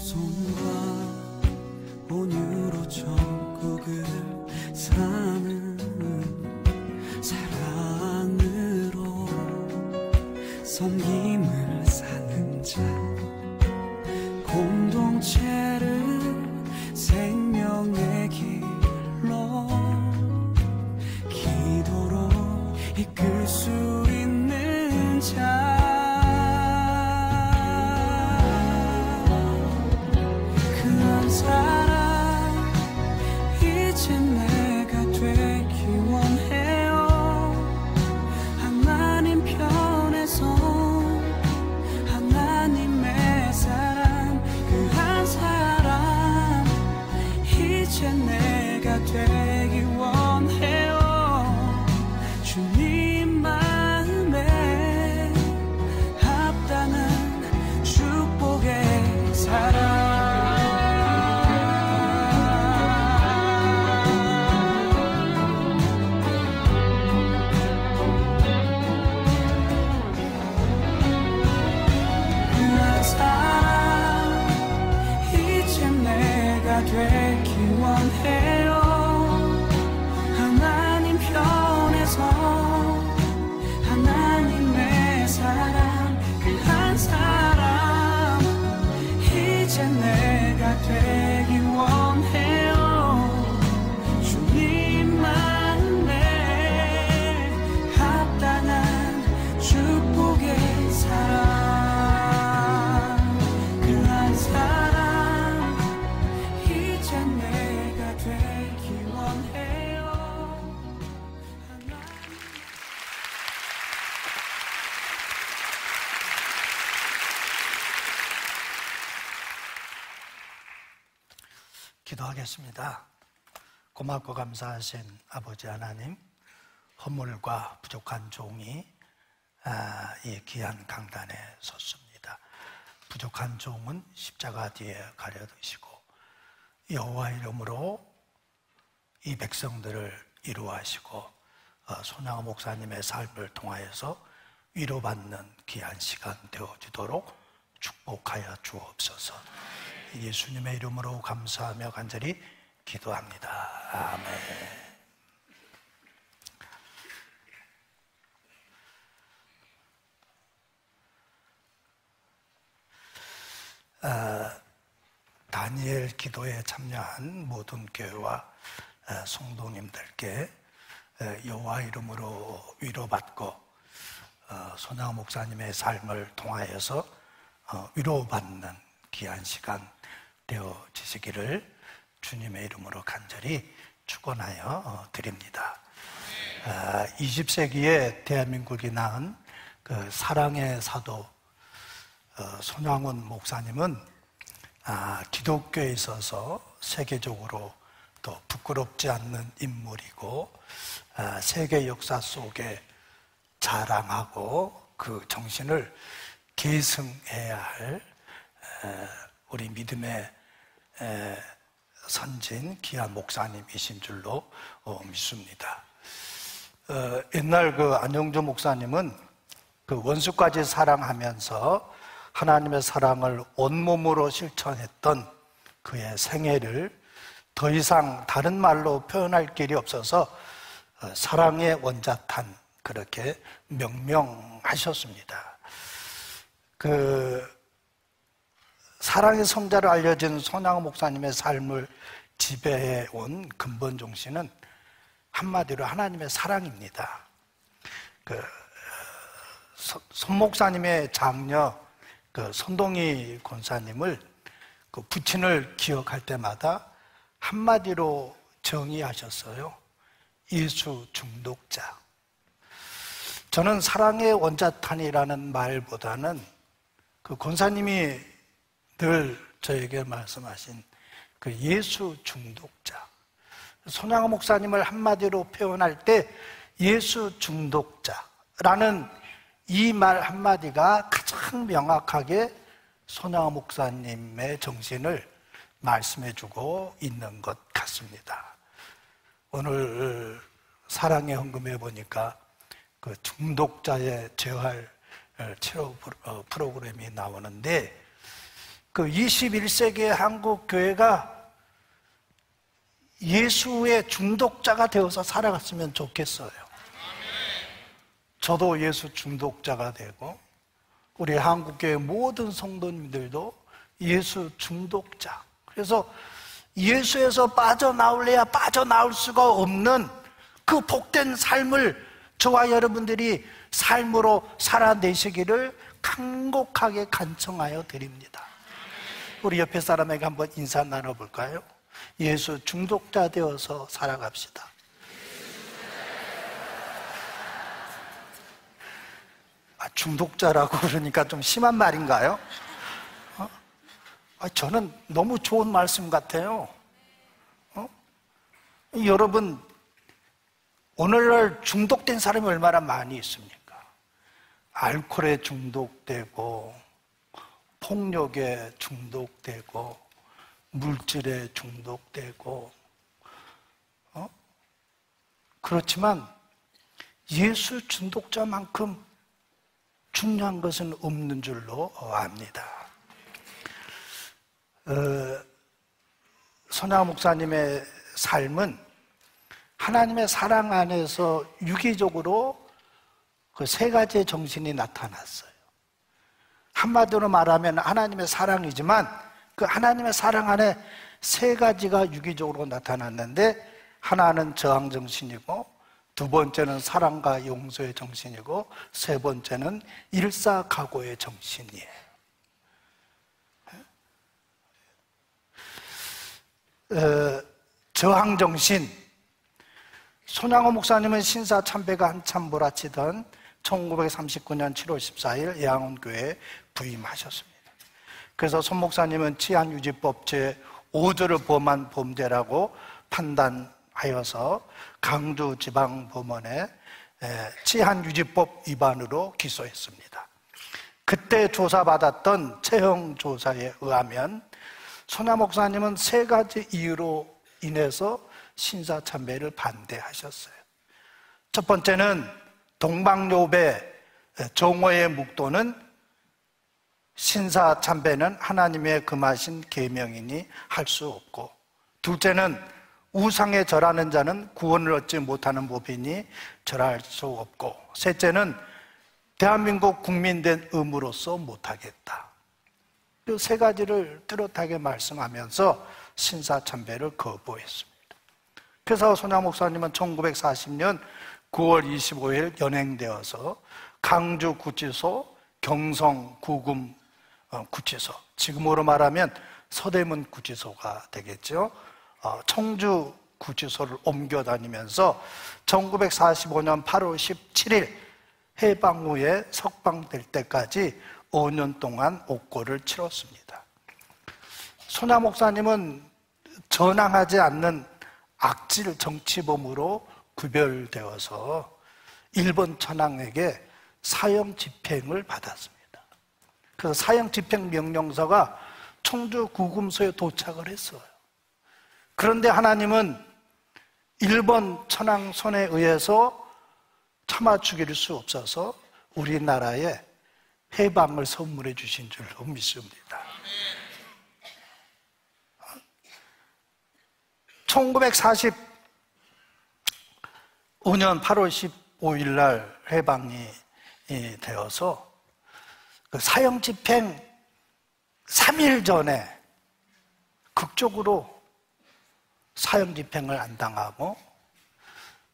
손과 온유로 천국을 사는 사랑으로 섬김을 사는 자, 공동체를 생명의 길로 기도로 이끌 수 있는 자, 그런 사람 이제 내가 되기 원해요. 하나님 편에서 하나님의 사람, 그 한 사람 이제 내가 되기 원해요. 주님 마음에 합당한 축복의 사랑, 되기 원해요. 하나님 편에서 하나님의 사람, 그 한 사람 이제 내가 되기 원해요. 주님 마음에 합당한 축복의 사랑, 그 한 사람 내가 되기 원해요. 기도하겠습니다. 고맙고 감사하신 아버지 하나님, 허물과 부족한 종이 이 귀한 강단에 섰습니다. 부족한 종은 십자가 뒤에 가려두시고 여호와 이름으로 이 백성들을 위로하시고 손양호 목사님의 삶을 통하여서 위로받는 귀한 시간 되어주도록 축복하여 주옵소서. 예수님의 이름으로 감사하며 간절히 기도합니다. 아멘. 다니엘 기도에 참여한 모든 교회와 성도님들께 여호와 이름으로 위로받고 손양호 목사님의 삶을 통하여서 위로받는 귀한 시간 되어지시기를 주님의 이름으로 간절히 축원하여 드립니다. 20세기에 대한민국이 낳은 그 사랑의 사도 손양훈 목사님은 기독교에 있어서 세계적으로 또 부끄럽지 않는 인물이고 세계 역사 속에 자랑하고 그 정신을 계승해야 할 우리 믿음의 선진 귀한 목사님이신 줄로 믿습니다. 옛날 그 안영주 목사님은 그 원수까지 사랑하면서 하나님의 사랑을 온몸으로 실천했던 그의 생애를 더 이상 다른 말로 표현할 길이 없어서 사랑의 원자탄 그렇게 명명하셨습니다. 그 사랑의 성자로 알려진 손양호 목사님의 삶을 지배해온 근본 정신은 한마디로 하나님의 사랑입니다. 그 손 목사님의 장녀 그 손동희 권사님을 그 부친을 기억할 때마다 한마디로 정의하셨어요. 예수 중독자. 저는 사랑의 원자탄이라는 말보다는 그 권사님이 늘 저에게 말씀하신 그 예수 중독자. 손양호 목사님을 한마디로 표현할 때 예수 중독자라는 이 말 한마디가 가장 명확하게 손양호 목사님의 정신을 말씀해주고 있는 것 같습니다. 오늘 사랑의 헌금에 보니까 그 중독자의 재활 치료 프로그램이 나오는데 그 21세기의 한국 교회가 예수의 중독자가 되어서 살아갔으면 좋겠어요. 저도 예수 중독자가 되고 우리 한국교회 모든 성도님들도 예수 중독자. 그래서 예수에서 빠져나올래야 빠져나올 수가 없는 그 복된 삶을 저와 여러분들이 삶으로 살아내시기를 간곡하게 간청하여 드립니다. 우리 옆에 사람에게 한번 인사 나눠볼까요? 예수 중독자 되어서 살아갑시다. 중독자라고 그러니까 좀 심한 말인가요? 저는 너무 좋은 말씀 같아요. 여러분, 오늘날 중독된 사람이 얼마나 많이 있습니까? 알코올에 중독되고, 폭력에 중독되고, 물질에 중독되고, 그렇지만 예수 중독자만큼 중요한 것은 없는 줄로 압니다. 손양호 목사님의 삶은 하나님의 사랑 안에서 유기적으로 그 세 가지의 정신이 나타났어요. 한마디로 말하면 하나님의 사랑이지만 그 하나님의 사랑 안에 세 가지가 유기적으로 나타났는데, 하나는 저항 정신이고, 두 번째는 사랑과 용서의 정신이고, 세 번째는 일사각오의 정신이에요. 저항 정신. 손양호 목사님은 신사 참배가 한참 몰아치던 1939년 7월 14일 예양원교회에 부임하셨습니다. 그래서 손 목사님은 치안유지법 제5조를 범한 범죄라고 판단하여서 강주지방법원에 치안유지법 위반으로 기소했습니다. 그때 조사받았던 체형 조사에 의하면 손양호 목사님은 세 가지 이유로 인해서 신사참배를 반대하셨어요. 첫 번째는 동방요배 정오의 묵도는 신사참배는 하나님의 금하신 계명이니 할 수 없고, 둘째는 우상에 절하는 자는 구원을 얻지 못하는 법이니 절할 수 없고, 셋째는 대한민국 국민된 의무로서 못하겠다. 이 세 가지를 뚜렷하게 말씀하면서 신사참배를 거부했습니다. 그래서 손양호 목사님은 1940년 9월 25일 연행되어서 강주구치소, 경성구금 구치소, 지금으로 말하면 서대문 구치소가 되겠죠. 청주 구치소를 옮겨 다니면서 1945년 8월 17일 해방 후에 석방될 때까지 5년 동안 옥고를 치렀습니다. 손양호 목사님은 전항하지 않는 악질 정치범으로 구별되어서 일본 천황에게 사형 집행을 받았습니다. 그래서 사형 집행 명령서가 청주 구금소에 도착을 했어요. 그런데 하나님은 일본 천황 손에 의해서 참아 죽일 수 없어서 우리나라에 해방을 선물해 주신 줄로 믿습니다. 1945년 8월 15일 날 해방이 되어서 그 사형 집행 3일 전에 극적으로 사형 집행을 안 당하고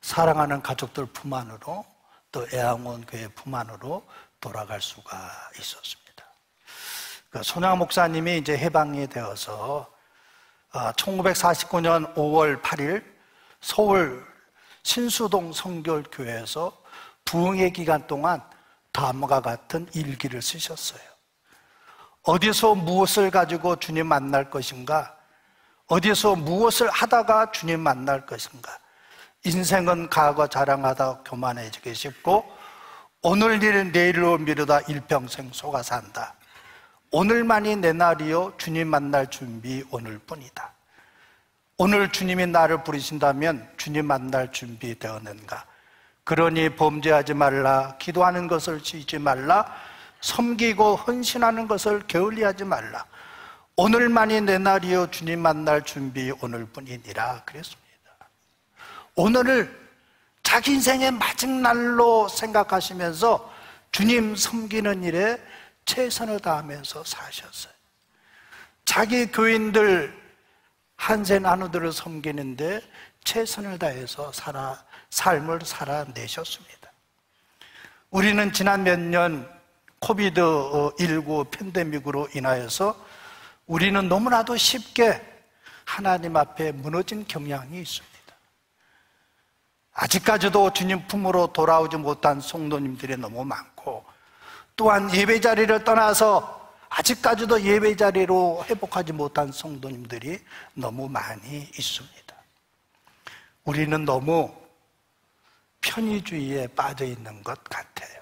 사랑하는 가족들 품 안으로, 또 애양원 교회 품 안으로 돌아갈 수가 있었습니다. 손양호 목사님이 이제 해방이 되어서 1949년 5월 8일 서울 신수동 성결교회에서 부흥의 기간 동안 다음과 같은 일기를 쓰셨어요. 어디서 무엇을 가지고 주님 만날 것인가? 어디서 무엇을 하다가 주님 만날 것인가? 인생은 과거 자랑하다 교만해지기 쉽고, 오늘 일은 내일로 미루다 일평생 속아 산다. 오늘만이 내 날이요 주님 만날 준비 오늘뿐이다. 오늘 주님이 나를 부르신다면 주님 만날 준비 되었는가? 그러니 범죄하지 말라, 기도하는 것을 쉬지 말라, 섬기고 헌신하는 것을 게을리하지 말라. 오늘만이 내 날이요 주님 만날 준비 오늘뿐이니라 그랬습니다. 오늘을 자기 인생의 마지막날로 생각하시면서 주님 섬기는 일에 최선을 다하면서 사셨어요. 자기 교인들 한세 나누들을 섬기는데 최선을 다해서 삶을 살아내셨습니다. 우리는 지난 몇 년 코비드19 팬데믹으로 인하여서 우리는 너무나도 쉽게 하나님 앞에 무너진 경향이 있습니다. 아직까지도 주님 품으로 돌아오지 못한 성도님들이 너무 많고, 또한 예배 자리를 떠나서 아직까지도 예배 자리로 회복하지 못한 성도님들이 너무 많이 있습니다. 우리는 너무 편의주의에 빠져 있는 것 같아요.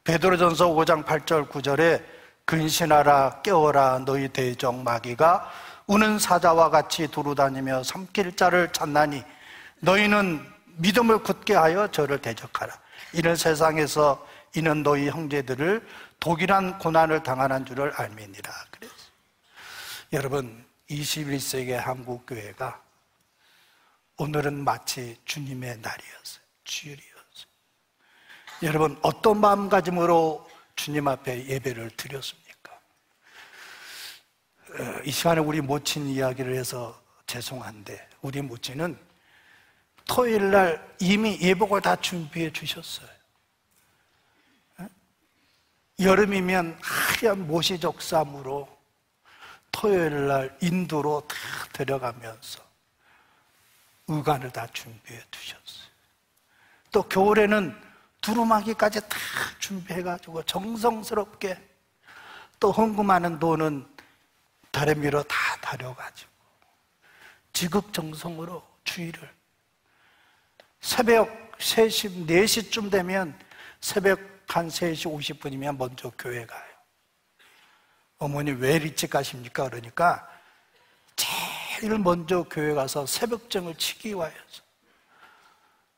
베드로전서 5장 8절 9절에 근신하라 깨어라 너희 대적 마귀가 우는 사자와 같이 두루다니며 삼킬 자를 찾나니 너희는 믿음을 굳게 하여 저를 대적하라. 이런 세상에서 이는 너희 형제들을 독일한 고난을 당하는 줄을 알미니라. 그래서 여러분, 21세기 한국 교회가 오늘은 마치 주님의 날이었어요. 주일이었어요. 여러분, 어떤 마음가짐으로 주님 앞에 예배를 드렸습니까? 이 시간에 우리 모친 이야기를 해서 죄송한데, 우리 모친은 토요일 날 이미 예복을 다 준비해 주셨어요. 여름이면 하얀 모시적삼으로 토요일 날 인도로 다 들어가면서 의관을 다 준비해 두셨어요. 또 겨울에는 두루마기까지 다 준비해가지고 정성스럽게, 또 헌금하는 돈은 다리미로 다 다려가지고 지극정성으로 주일을 새벽 3시, 4시쯤 되면 새벽 한 3시 50분이면 먼저 교회 가요. 어머니 왜 일찍 가십니까? 그러니까 제일 먼저 교회 가서 새벽정을 치기 위해서,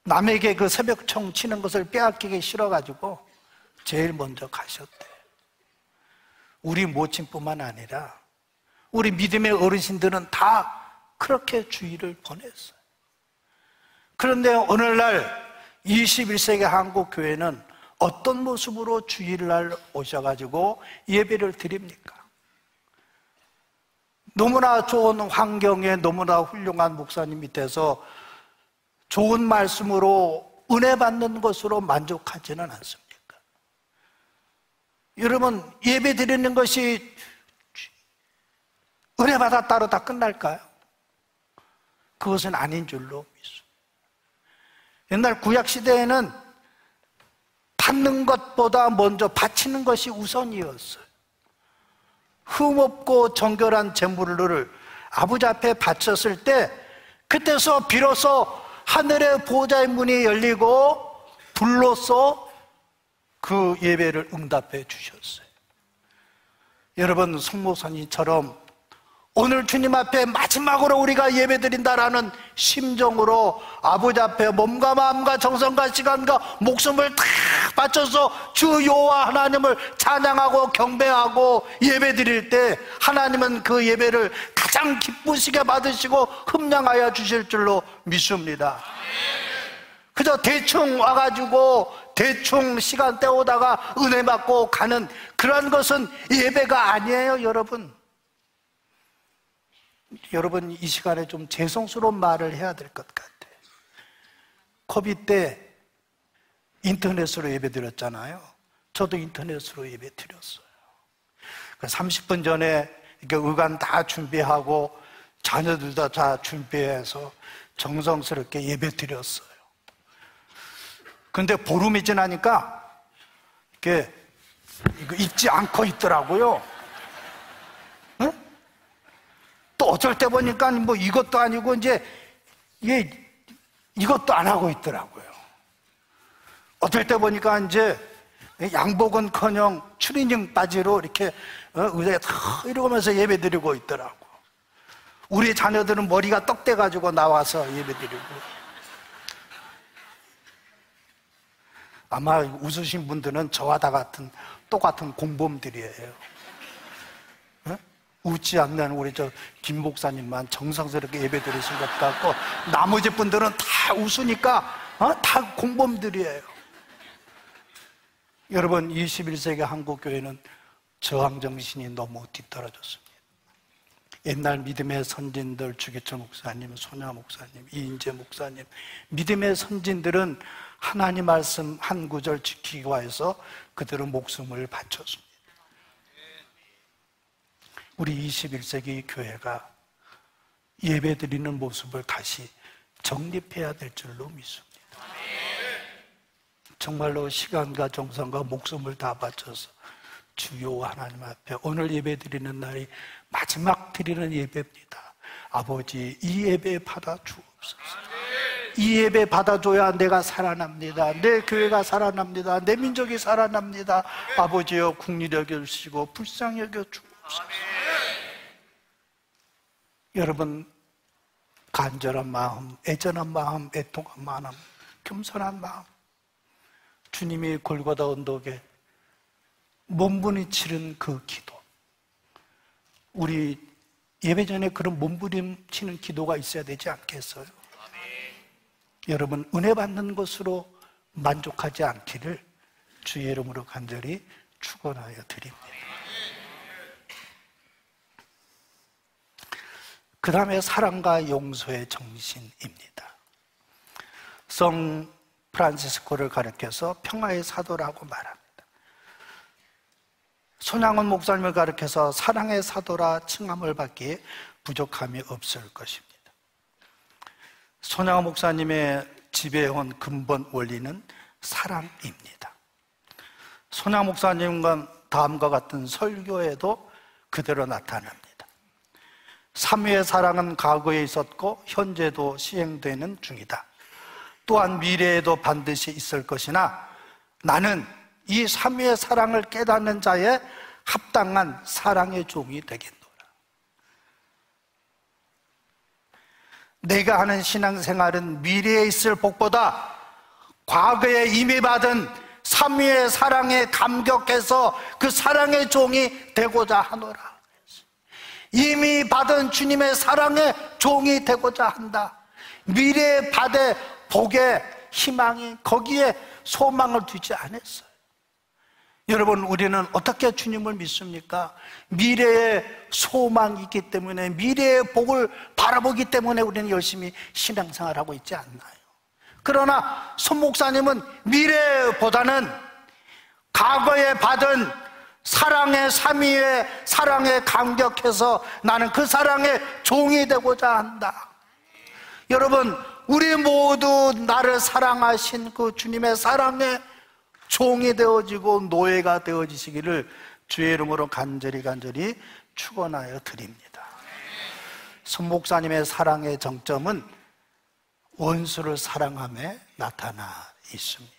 남에게 그 새벽청 치는 것을 빼앗기기 싫어가지고 제일 먼저 가셨대요. 우리 모친뿐만 아니라 우리 믿음의 어르신들은 다 그렇게 주일을 보냈어요. 그런데 오늘날 21세기 한국 교회는 어떤 모습으로 주일날 오셔가지고 예배를 드립니까? 너무나 좋은 환경에 너무나 훌륭한 목사님 밑에서 좋은 말씀으로 은혜 받는 것으로 만족하지는 않습니까? 여러분, 예배 드리는 것이 은혜 받았다로 다 끝날까요? 그것은 아닌 줄로 믿습니다. 옛날 구약시대에는 받는 것보다 먼저 바치는 것이 우선이었어요. 흠없고 정결한 제물을 아버지 앞에 바쳤을 때, 그때서 비로소 하늘의 보호자의 문이 열리고 불로써 그 예배를 응답해 주셨어요. 여러분, 송목사님처럼 오늘 주님 앞에 마지막으로 우리가 예배드린다라는 심정으로 아버지 앞에 몸과 마음과 정성과 시간과 목숨을 다 바쳐서 주 여호와 하나님을 찬양하고 경배하고 예배드릴 때, 하나님은 그 예배를 가장 기쁘시게 받으시고 흠량하여 주실 줄로 믿습니다. 그저 대충 와가지고 대충 시간 때우다가 은혜 받고 가는 그런 것은 예배가 아니에요. 여러분, 이 시간에 좀 죄송스러운 말을 해야 될 것 같아요. 코비드 때 인터넷으로 예배 드렸잖아요. 저도 인터넷으로 예배 드렸어요. 30분 전에 이렇게 의관 다 준비하고 자녀들도 다 준비해서 정성스럽게 예배 드렸어요. 근데 보름이 지나니까 이게 이거 잊지 않고 있더라고요. 응? 또 어쩔 때 보니까 뭐 이것도 아니고 이제 이것도 안 하고 있더라고요. 어떨 때 보니까 이제 양복은커녕 추리닝 바지로 이렇게 의자에 탁 이러면서 예배 드리고 있더라고. 우리 자녀들은 머리가 떡대가지고 나와서 예배 드리고. 아마 웃으신 분들은 저와 똑같은 공범들이에요. 웃지 않는 우리 김 목사님만 정성스럽게 예배 드리신 것 같고, 나머지 분들은 다 웃으니까 다 공범들이에요. 여러분, 21세기 한국 교회는 저항 정신이 너무 뒤떨어졌습니다. 옛날 믿음의 선진들, 주기철 목사님, 손야 목사님, 이인재 목사님, 믿음의 선진들은 하나님 말씀 한 구절 지키기 위해서 그들은 목숨을 바쳤습니다. 우리 21세기 교회가 예배드리는 모습을 다시 정립해야 될 줄로 믿습니다. 정말로 시간과 정성과 목숨을 다 바쳐서 주요 하나님 앞에 오늘 예배드리는 날이 마지막 드리는 예배입니다. 아버지, 이 예배 받아 주옵소서. 이 예배 받아줘야 내가 살아납니다. 내 교회가 살아납니다. 내 민족이 살아납니다. 아버지여, 국리 여겨주시고 불쌍히 여겨 주옵소서. 여러분, 간절한 마음, 애절한 마음, 애통한 마음, 겸손한 마음, 주님이 골고다 언덕에 몸부림치는 그 기도, 우리 예배 전에 그런 몸부림치는 기도가 있어야 되지 않겠어요? 여러분, 은혜 받는 것으로 만족하지 않기를 주의 이름으로 간절히 축원하여 드립니다. 그 다음에 사랑과 용서의 정신입니다. 성 프란시스코를 가르쳐서 평화의 사도라고 말합니다. 손양원 목사님을 가르쳐서 사랑의 사도라 칭함을 받기에 부족함이 없을 것입니다. 손양원 목사님의 지배해온 근본 원리는 사랑입니다. 손양원 목사님과 다음과 같은 설교에도 그대로 나타납니다. 삼위의 사랑은 과거에 있었고 현재도 시행되는 중이다. 또한 미래에도 반드시 있을 것이나 나는 이 삼위의 사랑을 깨닫는 자의 합당한 사랑의 종이 되겠노라. 내가 하는 신앙생활은 미래에 있을 복보다 과거에 이미 받은 삼위의 사랑에 감격해서 그 사랑의 종이 되고자 하노라. 이미 받은 주님의 사랑의 종이 되고자 한다. 미래에 받을 복의 희망이 거기에 소망을 두지 않았어요. 여러분, 우리는 어떻게 주님을 믿습니까? 미래에 소망이 있기 때문에, 미래의 복을 바라보기 때문에 우리는 열심히 신앙생활하고 있지 않나요? 그러나 손 목사님은 미래보다는 과거에 받은 사랑의 삼위의 사랑에 감격해서 나는 그 사랑의 종이 되고자 한다. 여러분, 우리 모두 나를 사랑하신 그 주님의 사랑의 종이 되어지고 노예가 되어지시기를 주의 이름으로 간절히 축원하여 드립니다. 손 목사님의 사랑의 정점은 원수를 사랑함에 나타나 있습니다.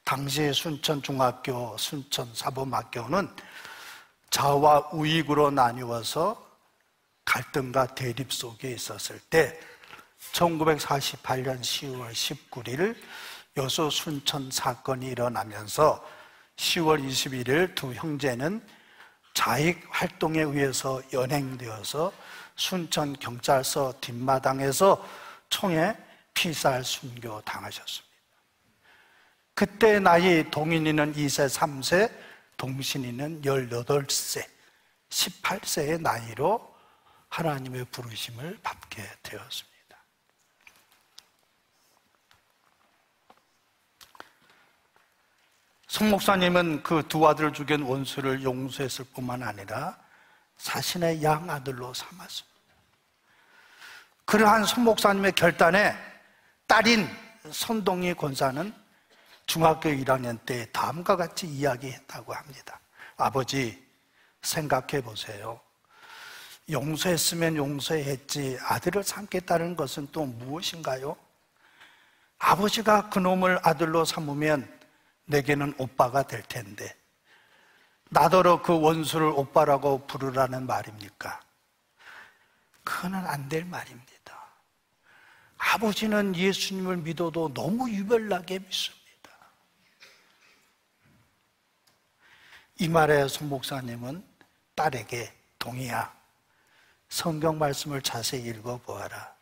당시 순천중학교, 순천사범학교는 좌와 우익으로 나뉘어서 갈등과 대립 속에 있었을 때 1948년 10월 19일 여수 순천 사건이 일어나면서 10월 21일 두 형제는 자익 활동에 의해서 연행되어서 순천경찰서 뒷마당에서 총에 피살 순교 당하셨습니다. 그때 나이 동인이는 2세, 3세, 동신이는 18세, 18세의 나이로 하나님의 부르심을 받게 되었습니다. 손 목사님은 그 두 아들을 죽인 원수를 용서했을 뿐만 아니라 자신의 양아들로 삼았습니다. 그러한 손 목사님의 결단에 딸인 손동희 권사는 중학교 1학년 때 다음과 같이 이야기했다고 합니다. 아버지, 생각해 보세요. 용서했으면 용서했지 아들을 삼겠다는 것은 또 무엇인가요? 아버지가 그놈을 아들로 삼으면 내게는 오빠가 될 텐데 나더러 그 원수를 오빠라고 부르라는 말입니까? 그거는 안 될 말입니다. 아버지는 예수님을 믿어도 너무 유별나게 믿습니다. 이 말에 손 목사님은 딸에게 동희야, 성경 말씀을 자세히 읽어보아라.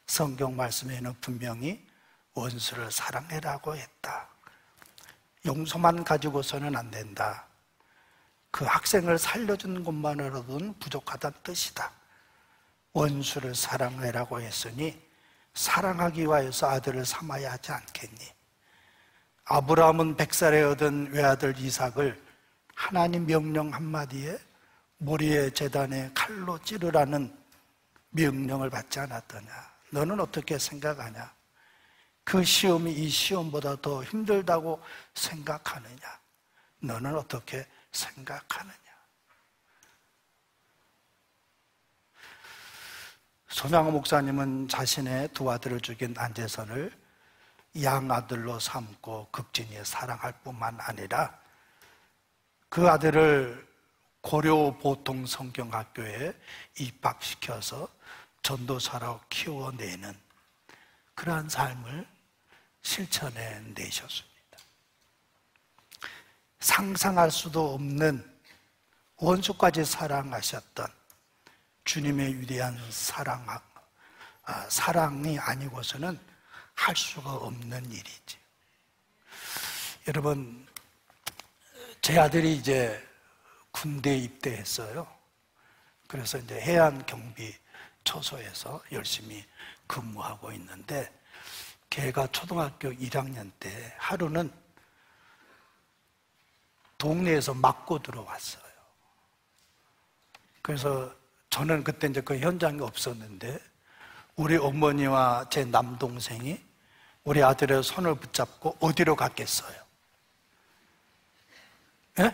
성경 말씀에는 분명히 원수를 사랑해라고 했다. 용서만 가지고서는 안 된다. 그 학생을 살려준 것만으로는 부족하다는 뜻이다. 원수를 사랑해라고 했으니 사랑하기 위하여서 아들을 삼아야 하지 않겠니? 아브라함은 100살에 얻은 외아들 이삭을 하나님 명령 한마디에 모리의 제단에 칼로 찌르라는 명령을 받지 않았더냐? 너는 어떻게 생각하냐? 그 시험이 이 시험보다 더 힘들다고 생각하느냐? 너는 어떻게 생각하느냐? 손양호 목사님은 자신의 두 아들을 죽인 안재선을 양아들로 삼고 극진히 사랑할 뿐만 아니라 그 아들을 고려 보통 성경학교에 입학시켜서 전도사로 키워내는 그러한 삶을 실천해 내셨습니다. 상상할 수도 없는 원수까지 사랑하셨던 주님의 위대한 사랑이 아니고서는 할 수가 없는 일이지. 여러분, 제 아들이 이제 군대에 입대했어요. 그래서 이제 해안경비초소에서 열심히 근무하고 있는데, 걔가 초등학교 1학년 때 하루는 동네에서 맞고 들어왔어요. 그래서 저는 그때 이제 그 현장에 없었는데, 우리 어머니와 제 남동생이 우리 아들의 손을 붙잡고 어디로 갔겠어요? 예?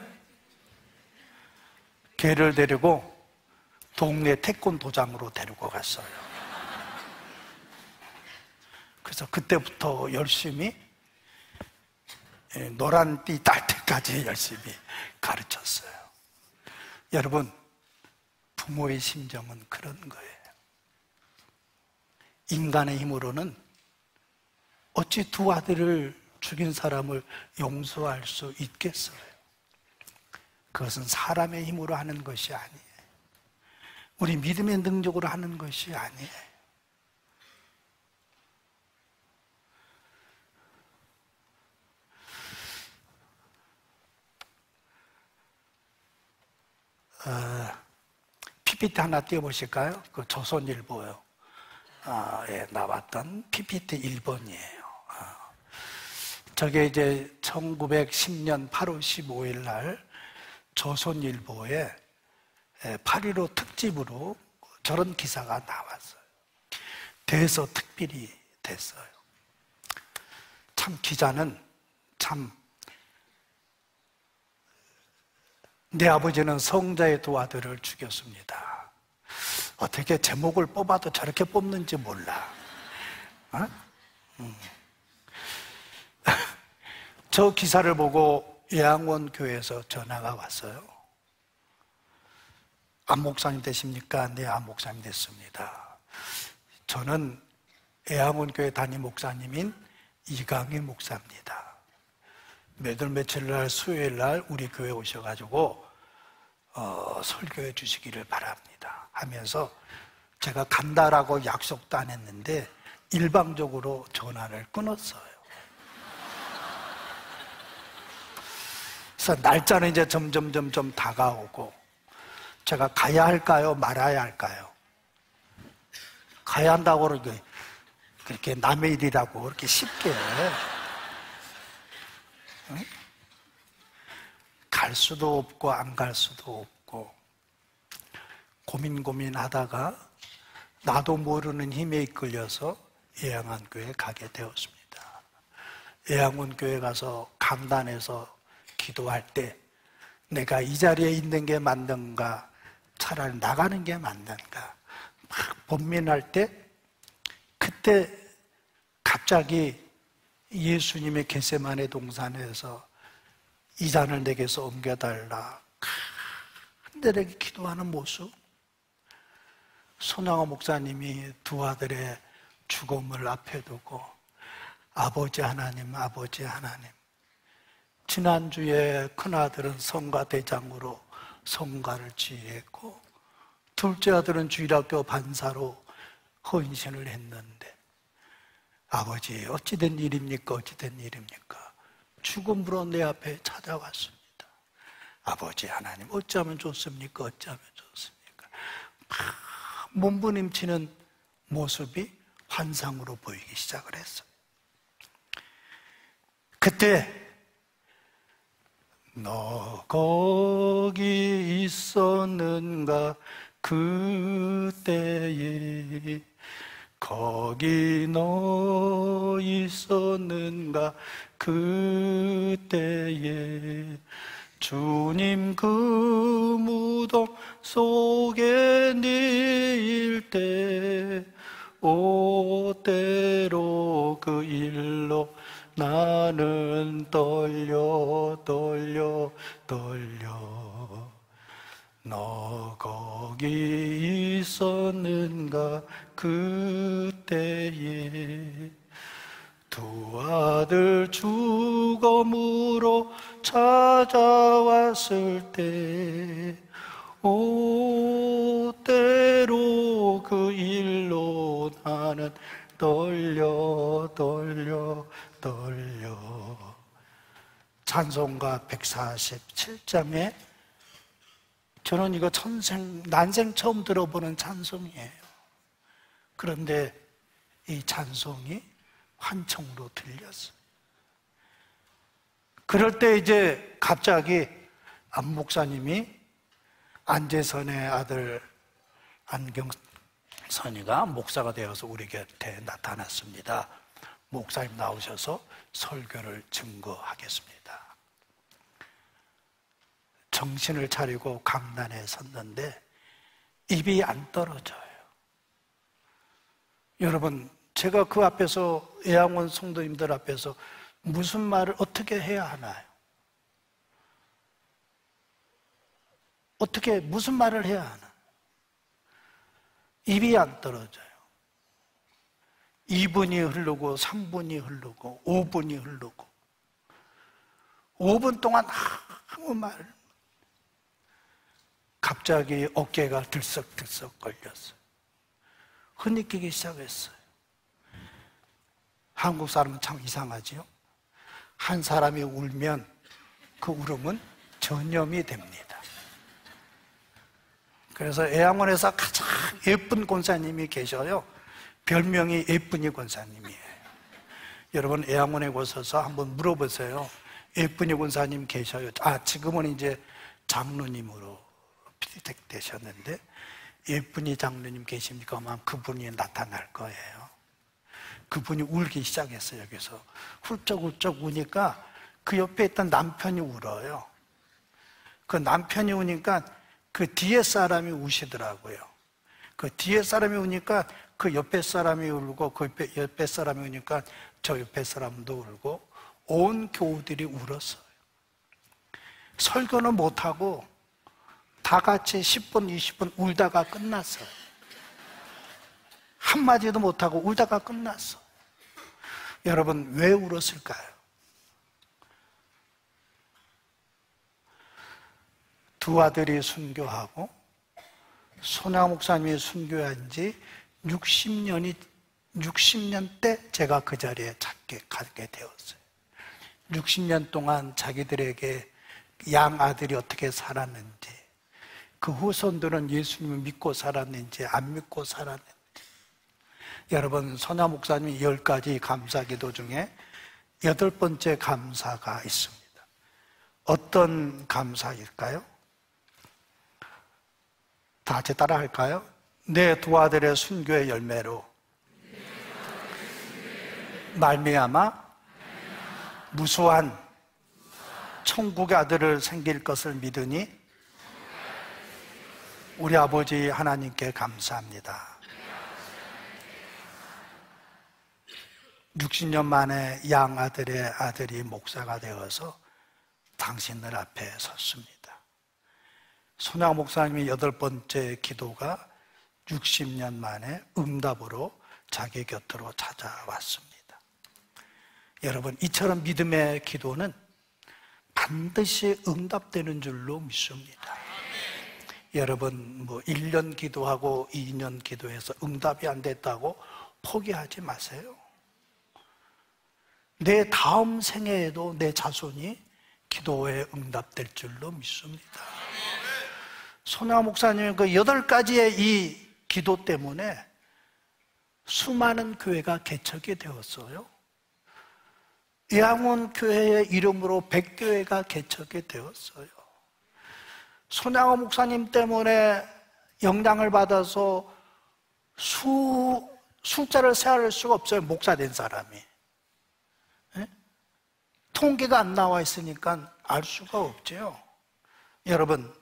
걔를 데리고 동네 태권도장으로 데리고 갔어요. 그래서 그때부터 열심히 노란 띠 딸 때까지 열심히 가르쳤어요. 여러분, 부모의 심정은 그런 거예요. 인간의 힘으로는 어찌 두 아들을 죽인 사람을 용서할 수 있겠어요? 그것은 사람의 힘으로 하는 것이 아니에요. 우리 믿음의 능력으로 하는 것이 아니에요. PPT 하나 띄워보실까요? 그 조선일보요. 예, 나왔던 PPT 1번이에요. 저게 이제 1910년 8월 15일 날 조선일보에 8.15 특집으로 저런 기사가 나왔어요. 대서특필이 됐어요. 참 기자는 참, 내 아버지는 성자의 두 아들을 죽였습니다. 어떻게 제목을 뽑아도 저렇게 뽑는지 몰라. 어? 저 기사를 보고 예양원 교회에서 전화가 왔어요. 안 목사님 되십니까? 네, 안 목사님 됐습니다. 저는 예양원 교회 담임 목사님인 이강희 목사입니다. 몇 월 며칠 날 수요일 날 우리 교회 오셔가지고 설교해 주시기를 바랍니다 하면서 제가 간다라고 약속도 안 했는데 일방적으로 전화를 끊었어요. 그래서 날짜는 이제 점점 다가오고 제가 가야 할까요? 말아야 할까요? 가야 한다고 그렇게 남의 일이라고 그렇게 쉽게 갈 수도 없고 안 갈 수도 없고 고민하다가 나도 모르는 힘에 이끌려서 예양원교회에 가게 되었습니다. 예양원교회 가서 강단에서 기도할 때 내가 이 자리에 있는 게 맞는가 차라리 나가는 게 맞는가 막 고민할 때 그때 갑자기 예수님의 겟세마네 동산에서 이 잔을 내게서 옮겨달라 간절하게 기도하는 모습, 손양호 목사님이 두 아들의 죽음을 앞에 두고 아버지 하나님 지난주에 큰아들은 성가대장으로 성가를 지휘했고 둘째 아들은 주일학교 반사로 헌신을 했는데 아버지 어찌된 일입니까? 어찌된 일입니까? 죽음으로 내 앞에 찾아왔습니다. 아버지 하나님 어찌하면 좋습니까? 어찌하면 좋습니까? 막 몸부림치는 모습이 환상으로 보이기 시작을 했어요. 그때 너 거기 있었는가 그때에 거기 너 있었는가 그때에 주님 그 무덤 속에 내일 때 오때로 그 일로 나는 떨려 너 거기 있었는가 그때에 두 아들 죽음으로 찾아왔을 때 오때로 그 일로 나는 떨려 찬송가 147장에 저는 이거 난생 처음 들어보는 찬송이에요. 그런데 이 찬송이 환청으로 들렸어요. 그럴 때 이제 갑자기 안 목사님이 안재선의 아들 안경선이가 목사가 되어서 우리 곁에 나타났습니다. 목사님 나오셔서 설교를 증거하겠습니다. 정신을 차리고 강단에 섰는데 입이 안 떨어져요. 여러분, 제가 그 앞에서 애양원 성도님들 앞에서 무슨 말을 어떻게 해야 하나요? 무슨 말을 해야 하나? 입이 안 떨어져요. 2분이 흐르고 3분이 흐르고 5분이 흐르고 5분 동안 아무 말. 갑자기 어깨가 들썩들썩 걸렸어요. 흐느끼기 시작했어요. 한국 사람은 참 이상하지요? 한 사람이 울면 그 울음은 전염이 됩니다. 그래서 애양원에서 가장 예쁜 권사님이 계셔요. 별명이 예쁜이 권사님이에요. 여러분 애양원에 오셔서 한번 물어보세요. 예쁜이 권사님 계셔요? 지금은 이제 장로님으로 피택되셨는데 예쁜이 장로님 계십니까? 아마 그분이 나타날 거예요. 그분이 울기 시작했어요. 여기서 훌쩍훌쩍 우니까 그 옆에 있던 남편이 울어요. 그 남편이 우니까 그 뒤에 사람이 우시더라고요. 그 뒤에 사람이 우니까 그 옆에 사람이 울고 그 옆에 사람이 우니까 저 옆에 사람도 울고 온 교우들이 울었어요. 설교는 못하고 다 같이 10분, 20분 울다가 끝났어요. 한마디도 못하고 울다가 끝났어. 여러분, 왜 울었을까요? 두 아들이 순교하고 손양 목사님이 순교한 지 60년 때 제가 그 자리에 가게 되었어요. 60년 동안 자기들에게 양아들이 어떻게 살았는지, 그 후손들은 예수님을 믿고 살았는지 안 믿고 살았는지. 여러분, 선야 목사님이 10가지 감사기도 중에 8번째 감사가 있습니다. 어떤 감사일까요? 다 같이 따라 할까요? 내 두 아들의 순교의 열매로 말미암아 무수한 천국의 아들을 생길 것을 믿으니 우리 아버지 하나님께 감사합니다. 60년 만에 양아들의 아들이 목사가 되어서 당신들 앞에 섰습니다. 손양 목사님의 8번째 기도가 60년 만에 응답으로 자기 곁으로 찾아왔습니다. 여러분, 이처럼 믿음의 기도는 반드시 응답되는 줄로 믿습니다. 여러분 1년 기도하고 2년 기도해서 응답이 안 됐다고 포기하지 마세요. 내 다음 생애에도 내 자손이 기도에 응답될 줄로 믿습니다. 손양호 목사님의 그 8가지의 이 기도 때문에 수많은 교회가 개척이 되었어요. 양원 교회의 이름으로 100교회가 개척이 되었어요. 손양호 목사님 때문에 영향을 받아서 숫자를 세할 수가 없어요. 목사 된 사람이. 통계가 안 나와 있으니까 알 수가 없죠. 여러분,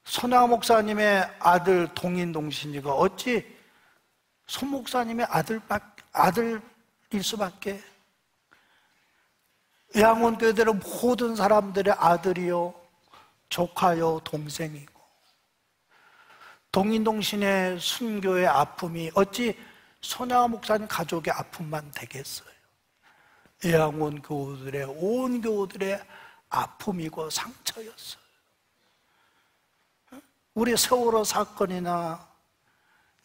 손양호 목사님의 아들 동인동신이가 어찌 손 목사님의 아들일 수밖에? 양원교회들의 모든 사람들의 아들이요, 조카요, 동생이고, 동인동신의 순교의 아픔이 어찌 손양호 목사님 가족의 아픔만 되겠어요? 양원 교우들의, 온 교우들의 아픔이고 상처였어요. 우리 세월호 사건이나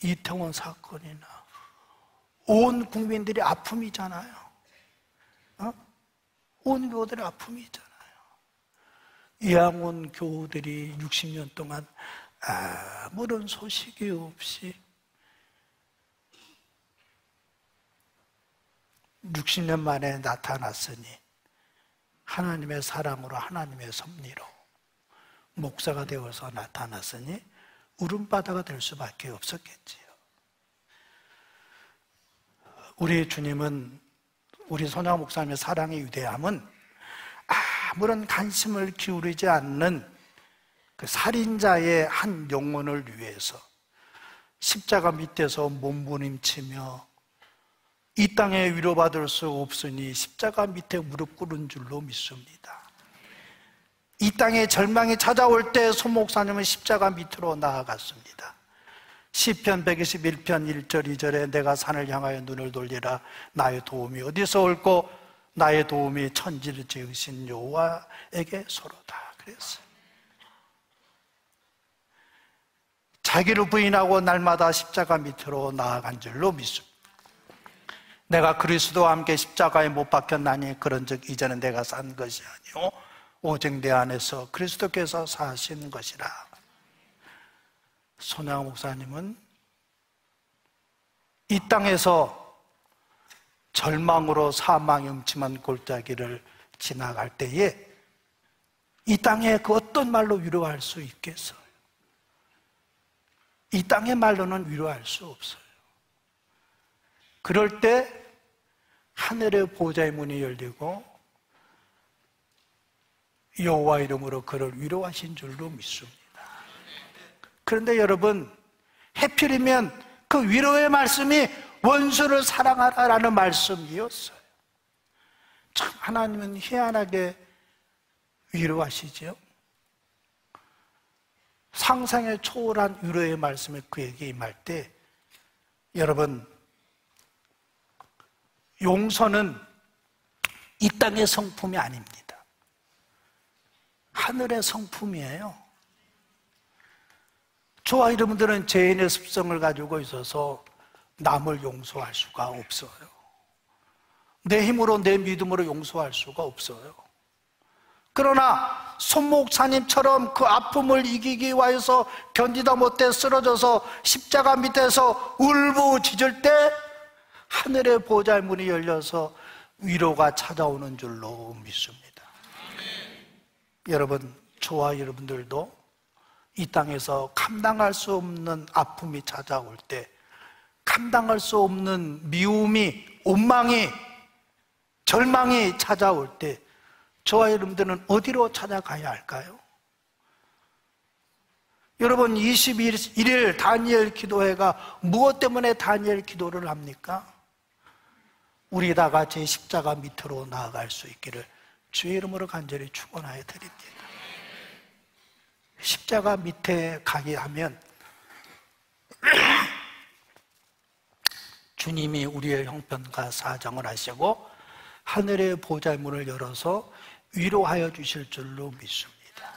이태원 사건이나 온 국민들이 아픔이잖아요. 온 교우들의 아픔이잖아요. 양원 교우들이 60년 동안 아무런 소식이 없이 60년 만에 나타났으니 하나님의 사랑으로, 하나님의 섭리로 목사가 되어서 나타났으니 울음바다가 될 수밖에 없었겠지요. 우리 주님은, 우리 손양호 목사님의 사랑의 위대함은 아무런 관심을 기울이지 않는 그 살인자의 한 영혼을 위해서 십자가 밑에서 몸부림치며 이 땅에 위로받을 수 없으니 십자가 밑에 무릎 꿇은 줄로 믿습니다. 이 땅에 절망이 찾아올 때 손 목사님은 십자가 밑으로 나아갔습니다. 시편 121편 1절 2절에 내가 산을 향하여 눈을 돌리라 나의 도움이 어디서 올고 나의 도움이 천지를 지으신 여호와에게 소로다 그랬어요. 자기를 부인하고 날마다 십자가 밑으로 나아간 줄로 믿습니다. 내가 그리스도와 함께 십자가에 못 박혔나니 그런즉 이제는 내가 산 것이 아니오 오직 내 안에서 그리스도께서 사신 것이라. 손양호 목사님은 이 땅에서 절망으로 사망의 음침한 골짜기를 지나갈 때에 이 땅에 그 어떤 말로 위로할 수 있겠어요? 이 땅의 말로는 위로할 수 없어요. 그럴 때 하늘의 보좌의 문이 열리고 여호와 이름으로 그를 위로하신 줄로 믿습니다. 그런데 여러분, 해필이면 그 위로의 말씀이 원수를 사랑하라라는 말씀이었어요. 참 하나님은 희한하게 위로하시죠. 상상에 초월한 위로의 말씀이 그에게 임할 때 여러분, 용서는 이 땅의 성품이 아닙니다. 하늘의 성품이에요. 저와 여러분들은 죄인의 습성을 가지고 있어서 남을 용서할 수가 없어요. 내 힘으로, 내 믿음으로 용서할 수가 없어요. 그러나 손 목사님처럼 그 아픔을 이기기 위해서 견디다 못해 쓰러져서 십자가 밑에서 울부짖을 때 하늘의 보좌의 문이 열려서 위로가 찾아오는 줄로 믿습니다. 여러분, 저와 여러분들도 이 땅에서 감당할 수 없는 아픔이 찾아올 때, 감당할 수 없는 미움이, 원망이, 절망이 찾아올 때 저와 여러분들은 어디로 찾아가야 할까요? 여러분, 21일 다니엘 기도회가 무엇 때문에 다니엘 기도를 합니까? 우리 다 같이 십자가 밑으로 나아갈 수 있기를 주의 이름으로 간절히 축원하여 드립니다. 십자가 밑에 가게 하면 주님이 우리의 형편과 사정을 하시고 하늘의 보좌의 문을 열어서 위로하여 주실 줄로 믿습니다.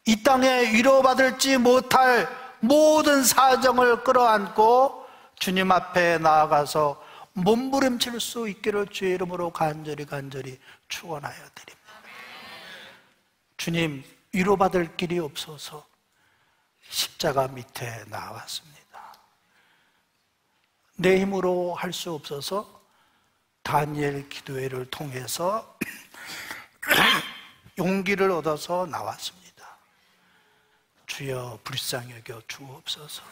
이 땅에 위로받을지 못할 모든 사정을 끌어안고 주님 앞에 나아가서 몸부림칠 수 있기를 주의 이름으로 간절히 축원하여 드립니다. 주님, 위로받을 길이 없어서 십자가 밑에 나왔습니다. 내 힘으로 할 수 없어서 다니엘 기도회를 통해서 용기를 얻어서 나왔습니다. 주여 불쌍히 여겨 주옵소서.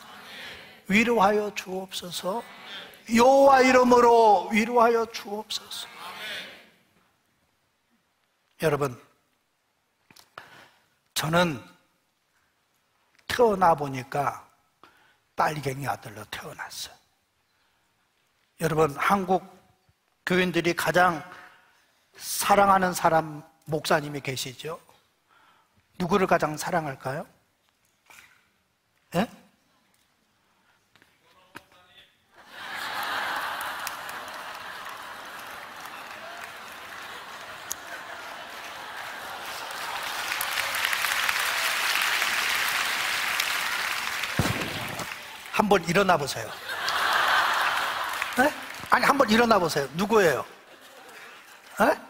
위로하여 주옵소서. 여호와 이름으로 위로하여 주옵소서. 여러분, 저는 태어나 보니까 빨갱이 아들로 태어났어요. 여러분, 한국 교인들이 가장 사랑하는 사람 목사님이 계시죠? 누구를 가장 사랑할까요? 예? 한번 일어나 보세요. 네? 아니, 한번 일어나 보세요. 누구예요? 네?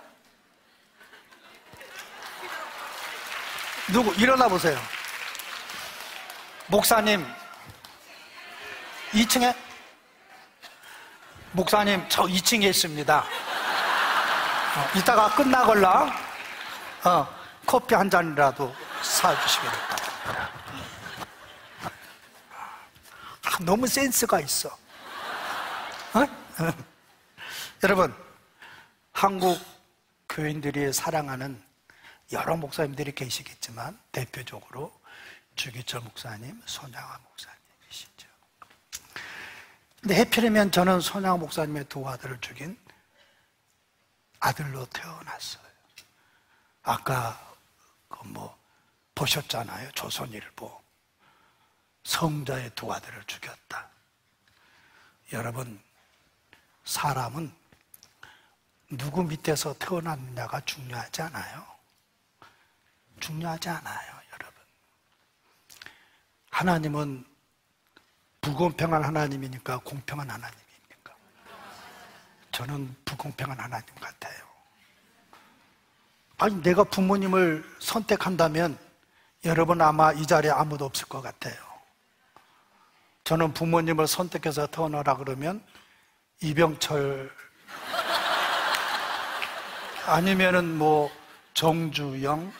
누구? 일어나 보세요. 목사님, 2층에? 목사님, 저 2층에 있습니다. 이따가 끝나걸라 커피 한 잔이라도 사주시기 바랍니다. 너무 센스가 있어. 여러분, 한국 교인들이 사랑하는 여러 목사님들이 계시겠지만 대표적으로 주기철 목사님, 손양화 목사님이시죠. 근데 해필이면 저는 손양화 목사님의 두 아들을 죽인 아들로 태어났어요. 아까 보셨잖아요. 조선일보. 성자의 두 아들을 죽였다. 여러분, 사람은 누구 밑에서 태어났느냐가 중요하지 않아요. 중요하지 않아요, 여러분. 하나님은 불공평한 하나님이니까 공평한 하나님입니까? 저는 불공평한 하나님 같아요. 아니, 내가 부모님을 선택한다면 여러분 아마 이 자리에 아무도 없을 것 같아요. 저는 부모님을 선택해서 태어나라 그러면 이병철 아니면은 정주영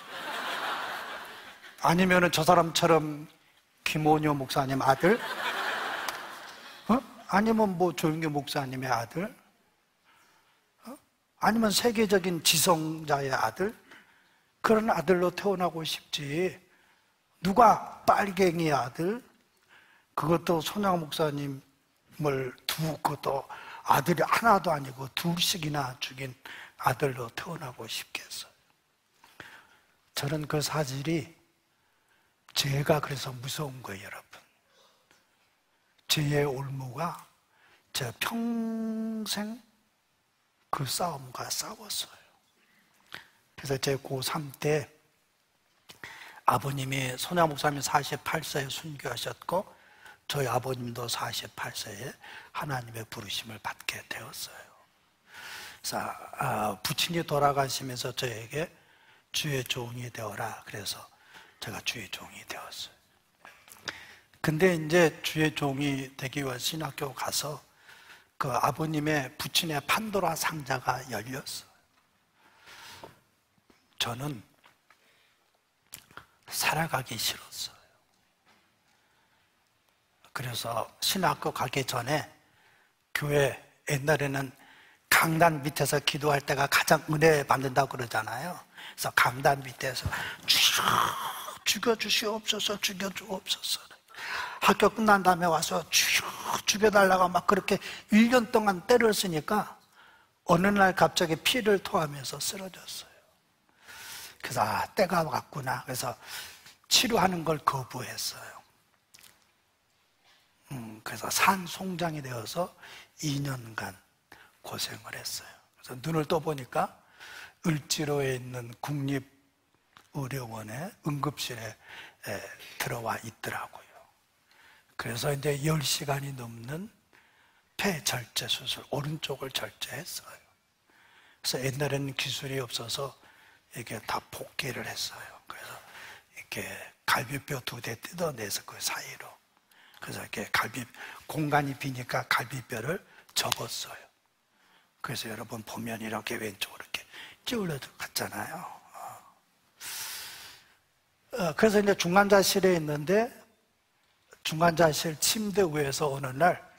아니면은 저 사람처럼 김원효 목사님 아들, 아니면 조용기 목사님의 아들, 아니면 세계적인 지성자의 아들, 그런 아들로 태어나고 싶지. 누가 빨갱이 아들, 그것도 손양화 목사님을 그것도 아들이 하나도 아니고 둘씩이나 죽인 아들로 태어나고 싶겠어요. 저는 그 사실이 죄가 그래서 무서운 거예요, 여러분. 죄의 올무가 제가 평생 그 싸움과 싸웠어요. 그래서 제 고3 때 아버님이 손양화 목사님이 48세에 순교하셨고 저희 아버님도 48세에 하나님의 부르심을 받게 되었어요. 그래서 부친이 돌아가시면서 저에게 주의 종이 되어라. 그래서 제가 주의 종이 되었어요. 근데 이제 주의 종이 되기 위해 신학교 가서 그 아버님의 부친의 판도라 상자가 열렸어요. 저는 살아가기 싫었어요. 그래서 신학교 가기 전에 교회, 옛날에는 강단 밑에서 기도할 때가 가장 은혜 받는다고 그러잖아요. 그래서 강단 밑에서 죽여주시옵소서, 죽여주옵소서. 학교 끝난 다음에 와서 죽여달라고 막 그렇게 1년 동안 때를 쓰니까 어느 날 갑자기 피를 토하면서 쓰러졌어요. 그래서 때가 왔구나. 그래서 치료하는 걸 거부했어요. 그래서 산송장이 되어서 2년간 고생을 했어요. 그래서 눈을 떠보니까 을지로에 있는 국립의료원의 응급실에 들어와 있더라고요. 그래서 이제 10시간이 넘는 폐절제 수술, 오른쪽을 절제했어요. 그래서 옛날에는 기술이 없어서 이게 다 복귀를 했어요. 그래서 이렇게 갈비뼈 2대 뜯어내서 그 사이로. 그래서 이렇게 공간이 비니까 갈비뼈를 접었어요. 그래서 여러분 보면 이렇게 왼쪽으로 이렇게 찌울려 갔잖아요. 그래서 이제 중환자실에 있는데 중환자실 침대 위에서 어느 날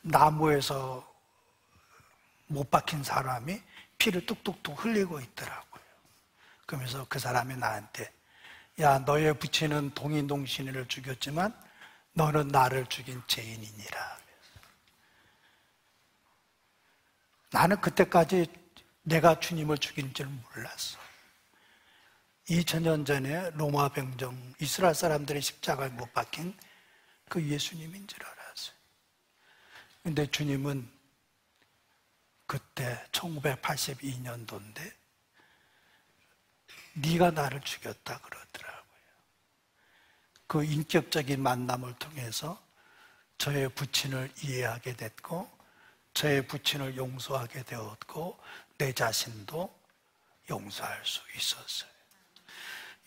나무에서 못 박힌 사람이 피를 뚝뚝뚝 흘리고 있더라고요. 그러면서 그 사람이 나한테 야, 너의 부친은 동인동신이를 죽였지만 너는 나를 죽인 죄인이니라. 나는 그때까지 내가 주님을 죽인 줄 몰랐어. 2000년 전에 로마 병정 이스라엘 사람들의 십자가에 못 박힌 그 예수님인 줄 알았어요. 근데 주님은 그때 1982년도인데 네가 나를 죽였다 그러더라고요. 그 인격적인 만남을 통해서 저의 부친을 이해하게 됐고 저의 부친을 용서하게 되었고 내 자신도 용서할 수 있었어요.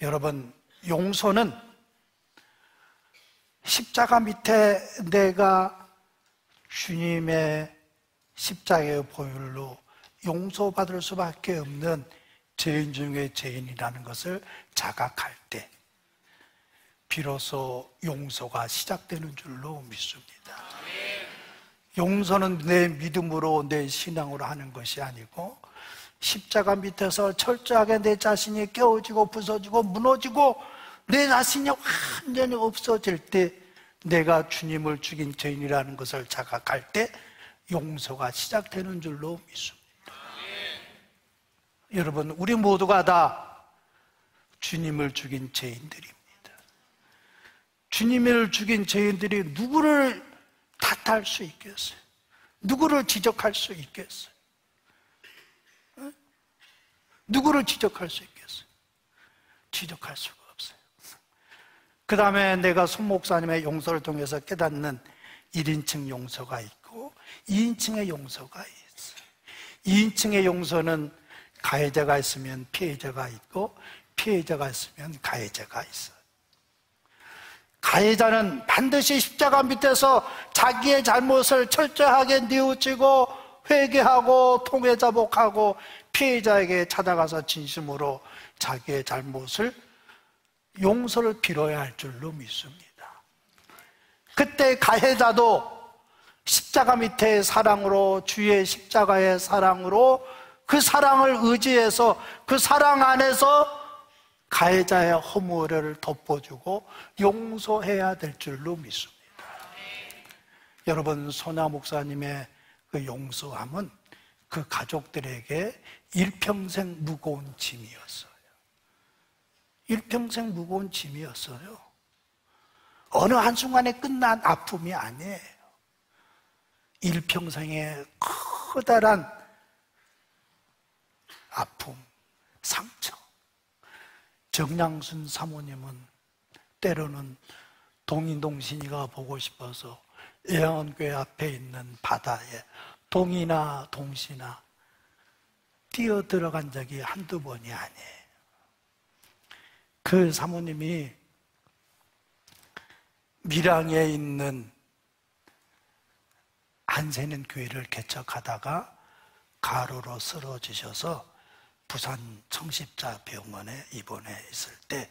여러분, 용서는 십자가 밑에 내가 주님의 십자가의 보혈로 용서받을 수밖에 없는 죄인 중의 죄인이라는 것을 자각할 때 비로소 용서가 시작되는 줄로 믿습니다. 용서는 내 믿음으로 내 신앙으로 하는 것이 아니고 십자가 밑에서 철저하게 내 자신이 깨어지고 부서지고 무너지고 내 자신이 완전히 없어질 때 내가 주님을 죽인 죄인이라는 것을 자각할 때 용서가 시작되는 줄로 믿습니다. 여러분, 우리 모두가 다 주님을 죽인 죄인들입니다. 주님을 죽인 죄인들이 누구를 탓할 수 있겠어요? 누구를 지적할 수 있겠어요? 누구를 지적할 수 있겠어요? 지적할 수가 없어요. 그 다음에 내가 손 목사님의 용서를 통해서 깨닫는 1인칭 용서가 있고 2인칭의 용서가 있어요. 2인칭의 용서는 가해자가 있으면 피해자가 있고 피해자가 있으면 가해자가 있어요. 가해자는 반드시 십자가 밑에서 자기의 잘못을 철저하게 뉘우치고 회개하고 통회자복하고 피해자에게 찾아가서 진심으로 자기의 잘못을 용서를 빌어야 할 줄로 믿습니다. 그때 가해자도 십자가 밑에 사랑으로 주의 십자가의 사랑으로 그 사랑을 의지해서 그 사랑 안에서 가해자의 허물을 덮어주고 용서해야 될 줄로 믿습니다. 여러분, 소나 목사님의 그 용서함은 그 가족들에게 일평생 무거운 짐이었어요. 일평생 무거운 짐이었어요. 어느 한순간에 끝난 아픔이 아니에요. 일평생의 커다란 아픔, 상처. 정량순 사모님은 때로는 동인동신이가 보고 싶어서 예언교회 앞에 있는 바다에 동이나 동시나 뛰어 들어간 적이 한두 번이 아니에요. 그 사모님이 밀양에 있는 한세는 교회를 개척하다가 가로로 쓰러지셔서 부산 청십자병원에 입원해 있을 때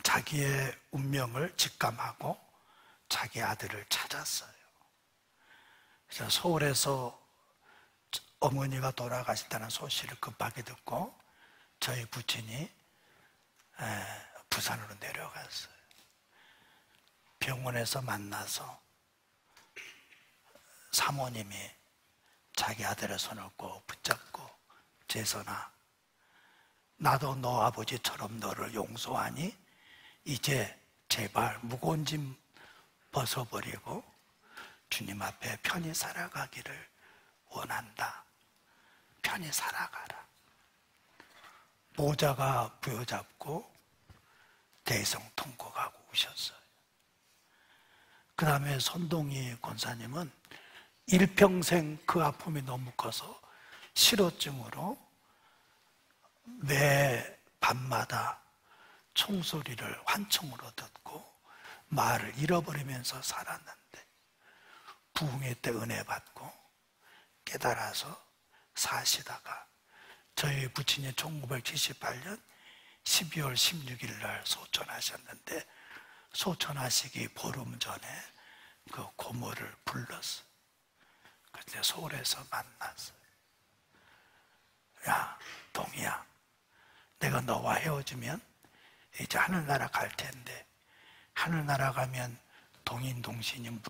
자기의 운명을 직감하고 자기 아들을 찾았어요. 그래서 서울에서 어머니가 돌아가셨다는 소식을 급하게 듣고 저희 부친이 부산으로 내려갔어요. 병원에서 만나서 사모님이 자기 아들의 손을 꼭 붙잡고 재선아, 나도 너 아버지처럼 너를 용서하니 이제 제발 무거운 짐 벗어버리고 주님 앞에 편히 살아가기를 원한다. 편히 살아가라. 모자가 부여잡고 대성통곡하고 우셨어요. 그 다음에 손동희 권사님은 일평생 그 아픔이 너무 커서 실어증으로 매 밤마다 총소리를 환청으로 듣고 말을 잃어버리면서 살았는데 부흥회 때 은혜 받고 깨달아서 사시다가 저희 부친이 1978년 12월 16일 날 소천하셨는데 소천하시기 보름 전에 그 고모를 불렀어요. 그때 서울에서 만났어요. 야, 동희야, 내가 너와 헤어지면 이제 하늘나라 갈 텐데 하늘나라 가면 동인동신이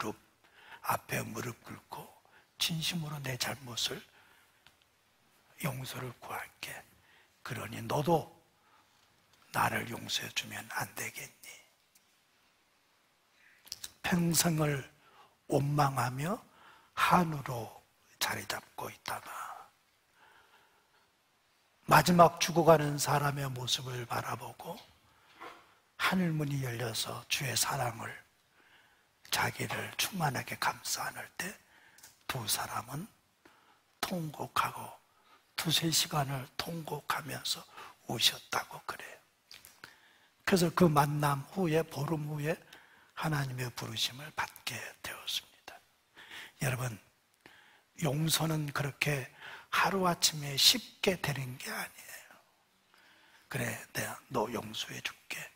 앞에 무릎 꿇고 진심으로 내 잘못을 용서를 구할게. 그러니 너도 나를 용서해 주면 안 되겠니? 평생을 원망하며 한우로 자리 잡고 있다가 마지막 죽어가는 사람의 모습을 바라보고 하늘문이 열려서 주의 사랑을 자기를 충만하게 감싸 안을 때 두 사람은 통곡하고 두세 시간을 통곡하면서 우셨다고 그래요. 그래서 그 만남 후에 보름 후에 하나님의 부르심을 받게 되었습니다. 여러분, 용서는 그렇게 하루아침에 쉽게 되는 게 아니에요. 그래, 내가 너 용서해 줄게.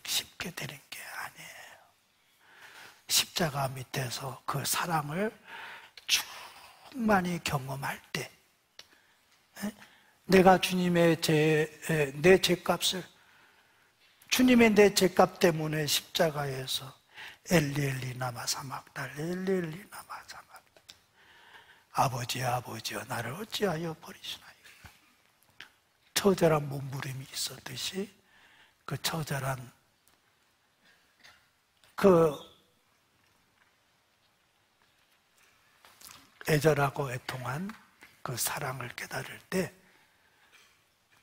쉽게 되는 게 아니에요. 십자가 밑에서 그 사랑을 충만히 경험할 때 내가 주님의 내 죄값을 주님의 내 죄값 때문에 십자가에서 엘리 나마 사막달 엘리 나마 사막달 아버지여 나를 어찌하여 버리시나이까. 처절한 몸부림이 있었듯이 그 처절한 그 애절하고 애통한 그 사랑을 깨달을 때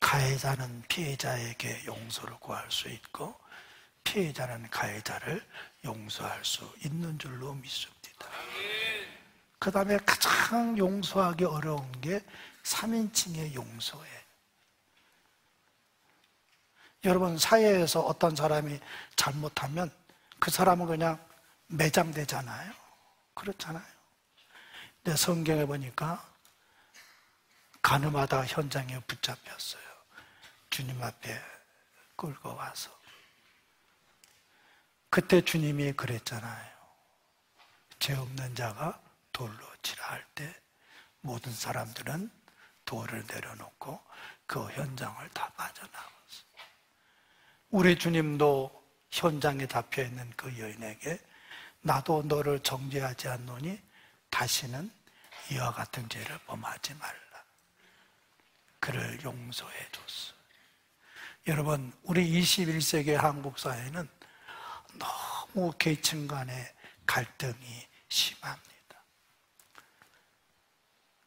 가해자는 피해자에게 용서를 구할 수 있고 피해자는 가해자를 용서할 수 있는 줄로 믿습니다. 그 다음에 가장 용서하기 어려운 게 3인칭의 용서예요. 여러분, 사회에서 어떤 사람이 잘못하면 그 사람은 그냥 매장되잖아요. 그렇잖아요. 근데 성경에 보니까 가늠하다 현장에 붙잡혔어요. 주님 앞에 끌고 와서. 그때 주님이 그랬잖아요. 죄 없는 자가 돌로 치라 할 때 모든 사람들은 돌을 내려놓고 그 현장을 다 빠져나갔어요. 우리 주님도 현장에 잡혀있는 그 여인에게 나도 너를 정죄하지 않노니 다시는 이와 같은 죄를 범하지 말라. 그를 용서해 줬어요. 여러분, 우리 21세기 한국 사회는 너무 계층 간의 갈등이 심합니다.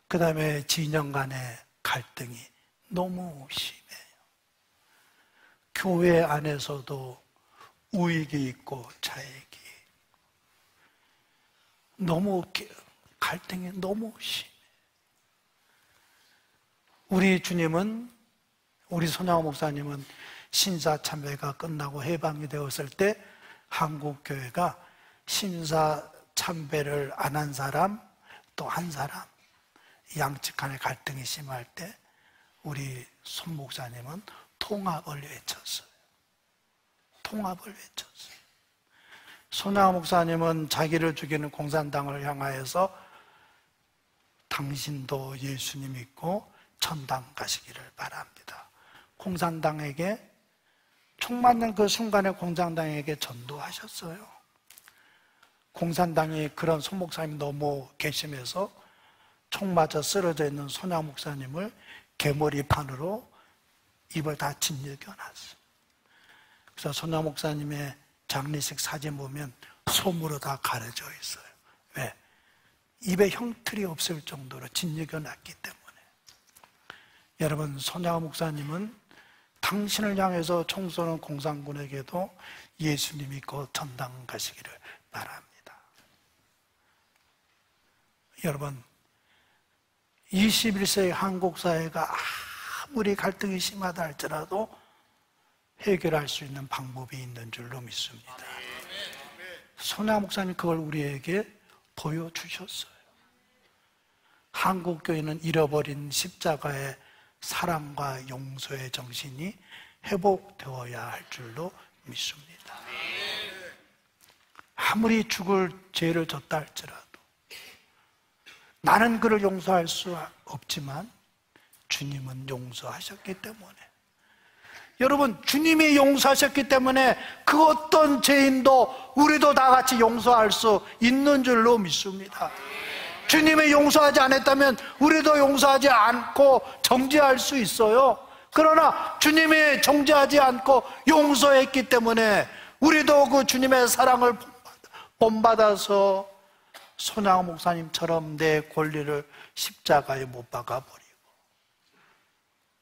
그 다음에 진영 간의 갈등이 너무 심해요. 교회 안에서도 우익이 있고 좌익이 너무 갈등이 너무 심해요. 우리 주님은, 우리 손양호 목사님은 신사참배가 끝나고 해방이 되었을 때 한국교회가 신사참배를 안 한 사람 또 한 사람 양측 간의 갈등이 심할 때 우리 손 목사님은 통합을 외쳤어요. 통합을 외쳤어요. 손양호 목사님은 자기를 죽이는 공산당을 향하여서 당신도 예수님 믿고 천당 가시기를 바랍니다. 공산당에게 총 맞는 그 순간에 공산당에게 전도하셨어요. 공산당이 그런 손 목사님이 너무 괘씸해서 총 맞아 쓰러져 있는 손양 목사님을 개머리판으로 입을 다 짓여겨놨어요. 그래서 손양 목사님의 장례식 사진 보면 솜으로 다 가려져 있어요. 왜? 입에 형틀이 없을 정도로 짓여겨놨기 때문에. 여러분, 손양호 목사님은 당신을 향해서 청소년 공산군에게도 예수 믿고 전당 가시기를 바랍니다. 여러분, 21세기 한국 사회가 아무리 갈등이 심하다 할지라도 해결할 수 있는 방법이 있는 줄로 믿습니다. 손양호 목사님 그걸 우리에게 보여주셨어요. 한국 교회는 잃어버린 십자가의 사랑과 용서의 정신이 회복되어야 할 줄로 믿습니다. 아무리 죽을 죄를 졌다 할지라도 나는 그를 용서할 수 없지만 주님은 용서하셨기 때문에, 여러분, 주님이 용서하셨기 때문에 그 어떤 죄인도 우리도 다 같이 용서할 수 있는 줄로 믿습니다. 주님이 용서하지 않았다면 우리도 용서하지 않고 정죄할 수 있어요. 그러나 주님이 정죄하지 않고 용서했기 때문에 우리도 그 주님의 사랑을 본받아서 손양호 목사님처럼 내 권리를 십자가에 못 박아버리고,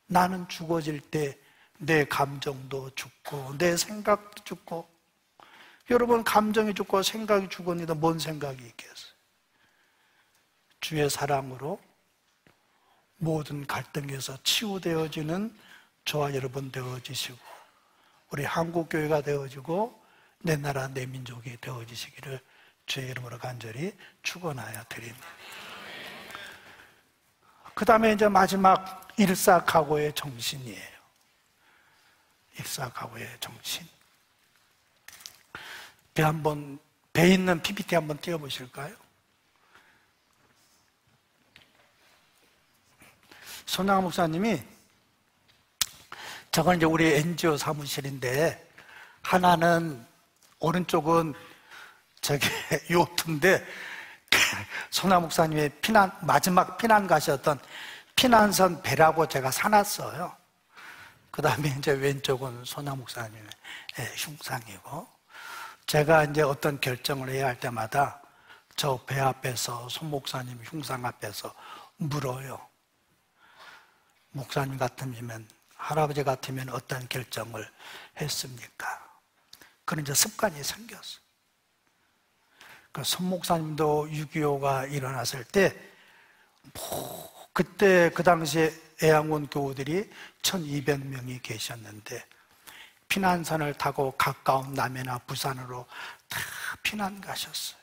나는 죽어질 때 내 감정도 죽고 내 생각도 죽고, 여러분, 감정이 죽고 생각이 죽으니까 뭔 생각이 있겠어요? 주의 사랑으로 모든 갈등에서 치유되어지는 저와 여러분 되어지시고, 우리 한국교회가 되어지고 내 나라 내 민족이 되어지시기를 주의 이름으로 간절히 축원하여 드립니다. 그 다음에 이제 마지막 일사각오의 정신이에요. 일사각오의 정신. 배 있는 PPT 한번 띄워보실까요? 손양호 목사님이, 저건 이제 우리 NGO 사무실인데, 하나는 오른쪽은 저기 요트인데, 손양호 목사님의 마지막 피난 가셨던 피난선 배라고 제가 사놨어요. 그 다음에 이제 왼쪽은 손양호 목사님의 흉상이고, 제가 이제 어떤 결정을 해야 할 때마다 저 배 앞에서 손 목사님 흉상 앞에서 물어요. 목사님 같으면, 할아버지 같으면 어떤 결정을 했습니까? 그런 이제 습관이 생겼어요. 그 손 목사님도 6.25가 일어났을 때, 그때 그 당시에 애양원 교우들이 1200명이 계셨는데, 피난선을 타고 가까운 남해나 부산으로 다 피난 가셨어요.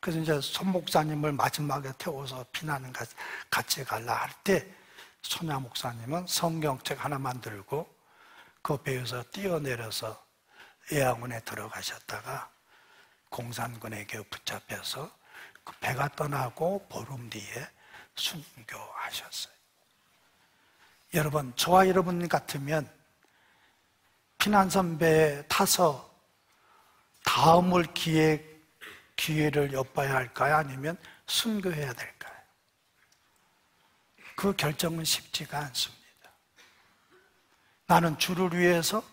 그래서 이제 손 목사님을 마지막에 태워서 피난 같이 가려 할 때, 손양호 목사님은 성경책 하나만 들고 그 배에서 뛰어내려서 애양원에 들어가셨다가 공산군에게 붙잡혀서 그 배가 떠나고 보름 뒤에 순교하셨어요. 여러분, 저와 여러분 같으면 피난선 배에 타서 다음을 기회를 엿봐야 할까요? 아니면 순교해야 될까요? 그 결정은 쉽지가 않습니다. 나는 주를 위해서,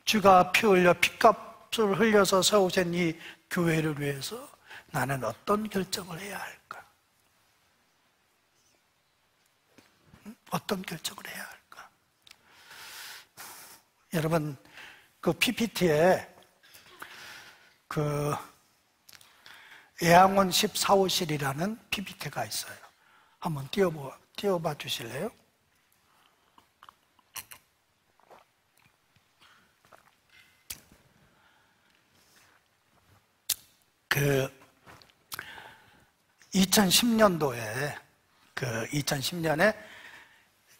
주가 피 흘려 피값을 흘려서 세우신 이 교회를 위해서 나는 어떤 결정을 해야 할까? 어떤 결정을 해야 할까? 여러분, 그 PPT에 그 애양원 14호실이라는 PPT가 있어요. 한번 띄워봐 주실래요? 그 2010년도에 2010년에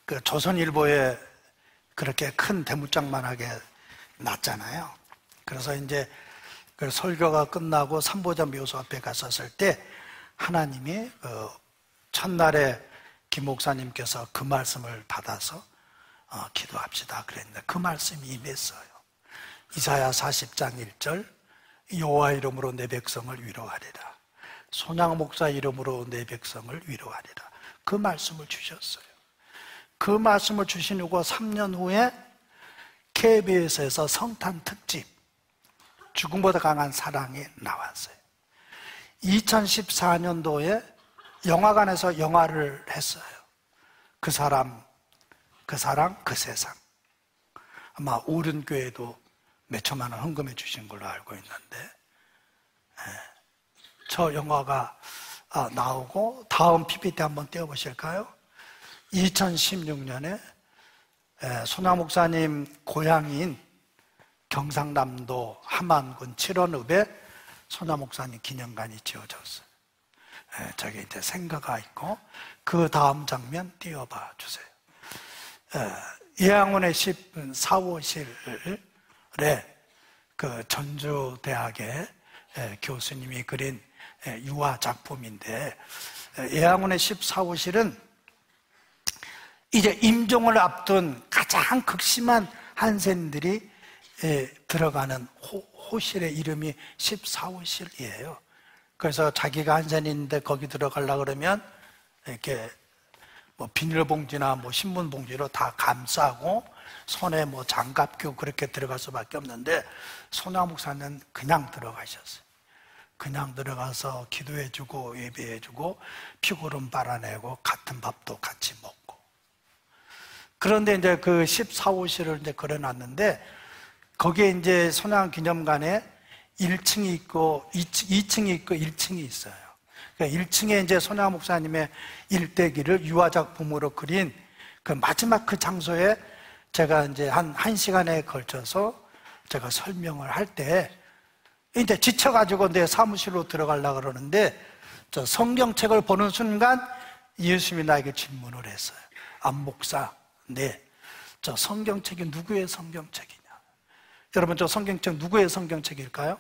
그 조선일보에 그렇게 큰 대문짝만하게 났잖아요. 그래서 이제 그 설교가 끝나고 삼보자 묘소 앞에 갔었을 때 하나님이 첫날에 김 목사님께서 그 말씀을 받아서 기도합시다 그랬는데, 그 말씀이 임했어요. 이사야 40장 1절, 여호와 이름으로 내 백성을 위로하리라. 손양호 목사 이름으로 내 백성을 위로하리라. 그 말씀을 주셨어요. 그 말씀을 주신 후고 3년 후에 KBS에서 성탄 특집 죽음보다 강한 사랑이 나왔어요. 2014년도에 영화관에서 영화를 했어요. 그 사람, 그 사랑, 그 세상. 아마 오른교회도 몇천만 원 헌금해 주신 걸로 알고 있는데, 저 영화가 나오고 다음 PPT 한번 띄워보실까요? 2016년에 손아 목사님 고향인 경상남도 함안군 칠원읍에 손아 목사님 기념관이 지어졌어요. 저기 이제 생가가 있고, 그 다음 장면 띄워봐 주세요. 예양원의 14호실에 그 전주대학의 교수님이 그린 유화 작품인데, 예양원의 14호실은 이제 임종을 앞둔 가장 극심한 한센들이 들어가는 호실의 이름이 14호실이에요. 그래서 자기가 한센인데 거기 들어가려고 그러면 이렇게 뭐 비닐봉지나 뭐 신문봉지로 다 감싸고 손에 뭐 장갑 끼고 그렇게 들어갈 수밖에 없는데, 손아 목사는 그냥 들어가셨어요. 그냥 들어가서 기도해주고 예배해주고 피고름 빨아내고 같은 밥도 같이 먹고. 그런데 이제 그 14호실을 이제 걸어놨는데, 거기에 이제 손아 기념관에 1층이 있고 2층이 있고 1층이 있어요. 그러니까 1층에 이제 손아 목사님의 일대기를 유화작품으로 그린 그 마지막 그 장소에 제가 이제 한 1시간에 걸쳐서 제가 설명을 할 때, 이제 지쳐가지고 내 사무실로 들어가려고 그러는데, 저 성경책을 보는 순간 예수님이 나에게 질문을 했어요. 안 목사, 네, 저 성경책이 누구의 성경책이냐? 여러분, 저 성경책 누구의 성경책일까요?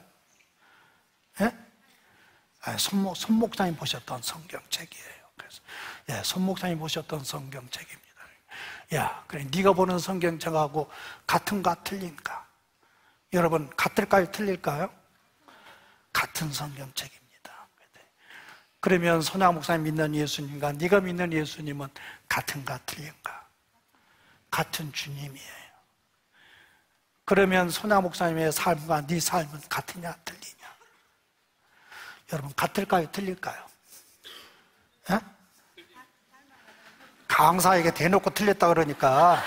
예? 손 목사님 보셨던 성경책이에요. 그래서 손 목사님 보셨던 성경책입니다. 야, 그래, 네가 보는 성경책하고 같은가 틀린가? 여러분, 같을까요, 틀릴까요? 같은 성경책입니다. 그러면 손아 목사님 믿는 예수님과 네가 믿는 예수님은 같은가 틀린가? 같은 주님이에요. 그러면 손아 목사님의 삶과 네 삶은 같으냐 틀리냐? 여러분, 같을까요, 틀릴까요? 예? 강사에게 대놓고 틀렸다 그러니까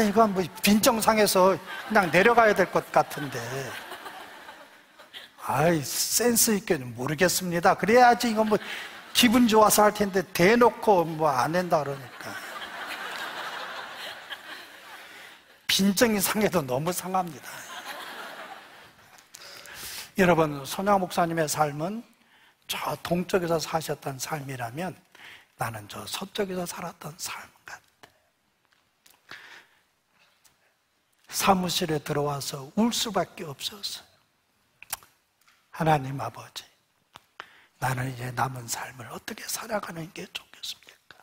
이건 뭐 빈정상해서 그냥 내려가야 될 것 같은데, 센스 있게 모르겠습니다. 그래야지 이건 뭐 기분 좋아서 할 텐데 대놓고 뭐 안 한다 그러니까 빈정이 상해도 너무 상합니다. 여러분, 손아 목사님의 삶은 저 동쪽에서 사셨던 삶이라면 나는 저 서쪽에서 살았던 삶 같아. 사무실에 들어와서 울 수밖에 없었어요. 하나님 아버지, 나는 이제 남은 삶을 어떻게 살아가는 게 좋겠습니까?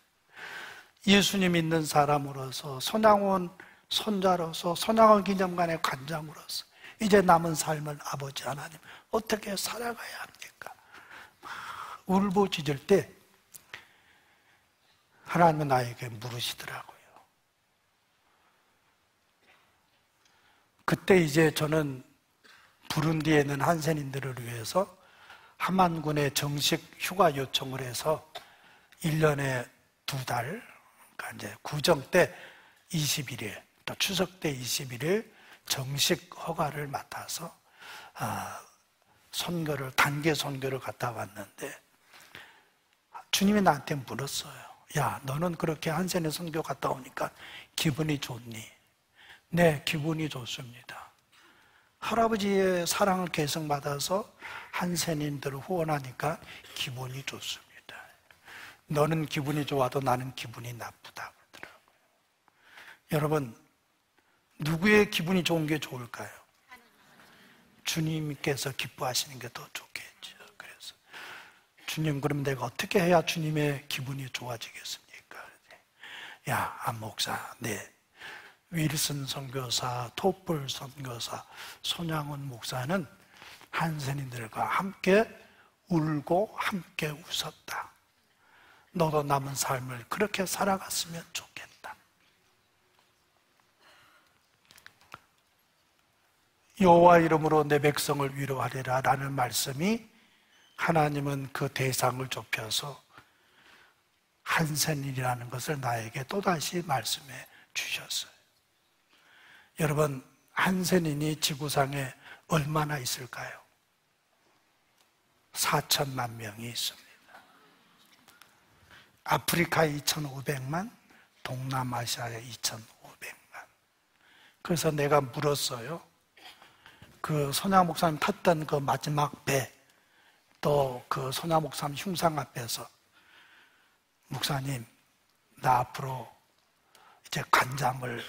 예수님 믿는 사람으로서, 손양원 손자로서, 손양원 기념관의 관장으로서 이제 남은 삶을 아버지 하나님 어떻게 살아가야 합니까? 울부짖을 때 하나님은 나에게 물으시더라고요. 그때 이제 저는 부룬디에 있는 한센인들을 위해서 함안군에 정식 휴가 요청을 해서 1년에 2달, 그러니까 이제 구정 때 21일, 또 추석 때 21일 정식 허가를 맡아서 선교를, 단계 선교를 갔다 왔는데, 주님이 나한테 물었어요. 야, 너는 그렇게 한센에 선교 갔다 오니까 기분이 좋니? 네, 기분이 좋습니다. 할아버지의 사랑을 계승받아서 한센인들을 후원하니까 기분이 좋습니다. 너는 기분이 좋아도 나는 기분이 나쁘다 그러더라고요. 여러분, 누구의 기분이 좋은 게 좋을까요? 주님께서 기뻐하시는 게 더 좋겠죠. 그래서 주님, 그럼 내가 어떻게 해야 주님의 기분이 좋아지겠습니까? 야, 안 목사, 네, 윌슨 선교사, 토플 선교사, 손양원 목사는 한센인들과 함께 울고 함께 웃었다. 너도 남은 삶을 그렇게 살아갔으면 좋겠다. 여호와 이름으로 내 백성을 위로하리라 라는 말씀이, 하나님은 그 대상을 좁혀서 한센인이라는 것을 나에게 또다시 말씀해 주셨어요. 여러분, 한센인이 지구상에 얼마나 있을까요? 4천만 명이 있습니다. 아프리카에 2,500만, 동남아시아에 2,500만. 그래서 내가 물었어요. 그 손야 목사님 탔던 그 마지막 배, 또 그 손야 목사님 흉상 앞에서, 목사님, 나 앞으로 이제 간잠을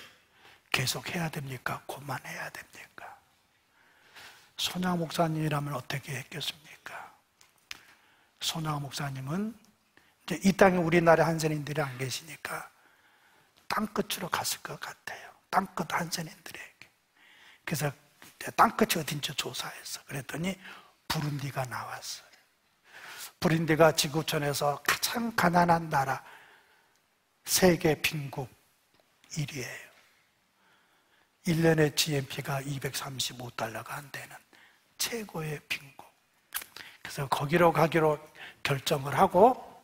계속 해야 됩니까? 그만해야 됩니까? 손야 목사님이라면 어떻게 했겠습니까? 손야 목사님은 이제 이 땅에 우리나라 한센인들이 안 계시니까 땅끝으로 갔을 것 같아요. 땅끝 한센인들에게. 그래서 땅끝이 어딘지 조사했어. 그랬더니 부룬디가 나왔어요. 부룬디가 지구촌에서 가장 가난한 나라, 세계 빈국 1위예요. 1년의 GNP가 235달러가 안 되는 최고의 빈국. 그래서 거기로 가기로 결정을 하고,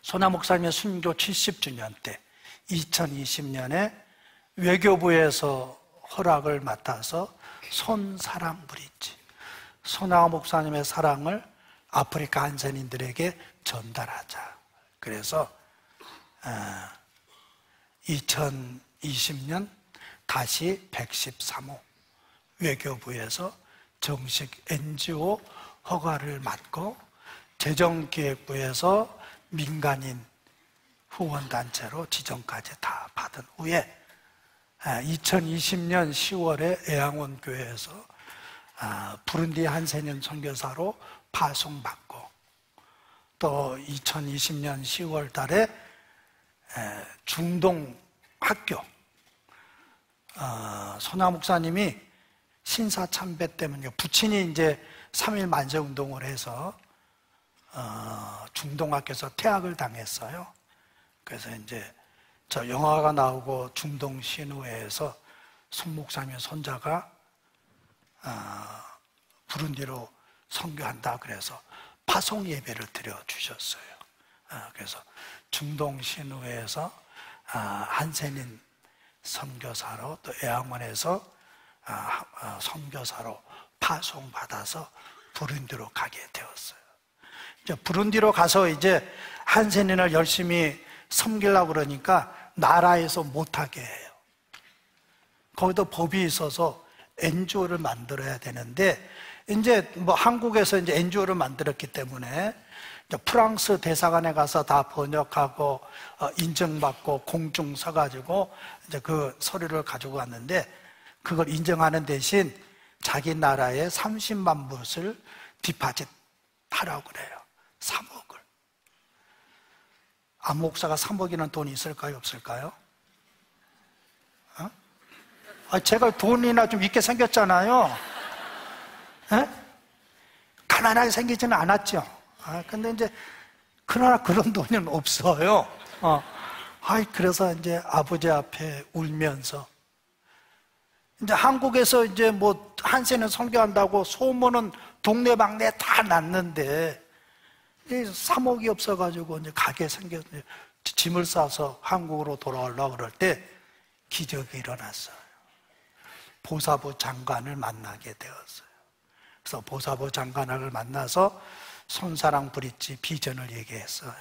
손야 목사님의 순교 70주년 때 2020년에 외교부에서 허락을 맡아서 손사랑 브릿지, 손야 목사님의 사랑을 아프리카 한센인들에게 전달하자. 그래서 2020년 다시 113호 외교부에서 정식 NGO 허가를 받고 재정기획부에서 민간인 후원단체로 지정까지 다 받은 후에 2020년 10월에 애양원 교회에서 부룬디 한센인 선교사로 파송받고, 또 2020년 10월 달에 중동 학교, 손야 목사님이 신사참배 때문에 부친이 이제 3.1 만세운동을 해서 중동학교에서 퇴학을 당했어요. 그래서 이제 저 영화가 나오고 중동 신우회에서 손 목사님의 손자가 부룬디로 선교한다 그래서 파송 예배를 드려 주셨어요. 그래서 중동 신우회에서 한센인 선교사로, 또 애양원에서 선교사로 파송받아서 부룬디로 가게 되었어요. 이제 부룬디로 가서 이제 한센인을 열심히 섬기려고 그러니까 나라에서 못하게 해요. 거기도 법이 있어서 NGO를 만들어야 되는데, 이제 뭐 한국에서 이제 NGO를 만들었기 때문에 프랑스 대사관에 가서 다 번역하고 인정받고 공증 서가지고 이제 그 서류를 가지고 왔는데, 그걸 인정하는 대신 자기 나라에 30만 불을 디파짓 하라고 그래요. 3억을. 안 목사가 3억이라는 돈이 있을까요? 없을까요? 제가 돈이나 좀 있게 생겼잖아요. 가난하게 생기지는 않았죠. 근데 이제 그러나 그런 돈은 없어요. 그래서 이제 아버지 앞에 울면서, 이제 한국에서 이제 뭐 한센은 선교한다고 소문은 동네방네 다 났는데 3억이 없어가지고 이제 가게 생겨서 짐을 싸서 한국으로 돌아오려고 그럴 때 기적이 일어났어요. 보사부 장관을 만나게 되었어요. 그래서 보사부 장관을 만나서 손사랑 브릿지 비전을 얘기했어요.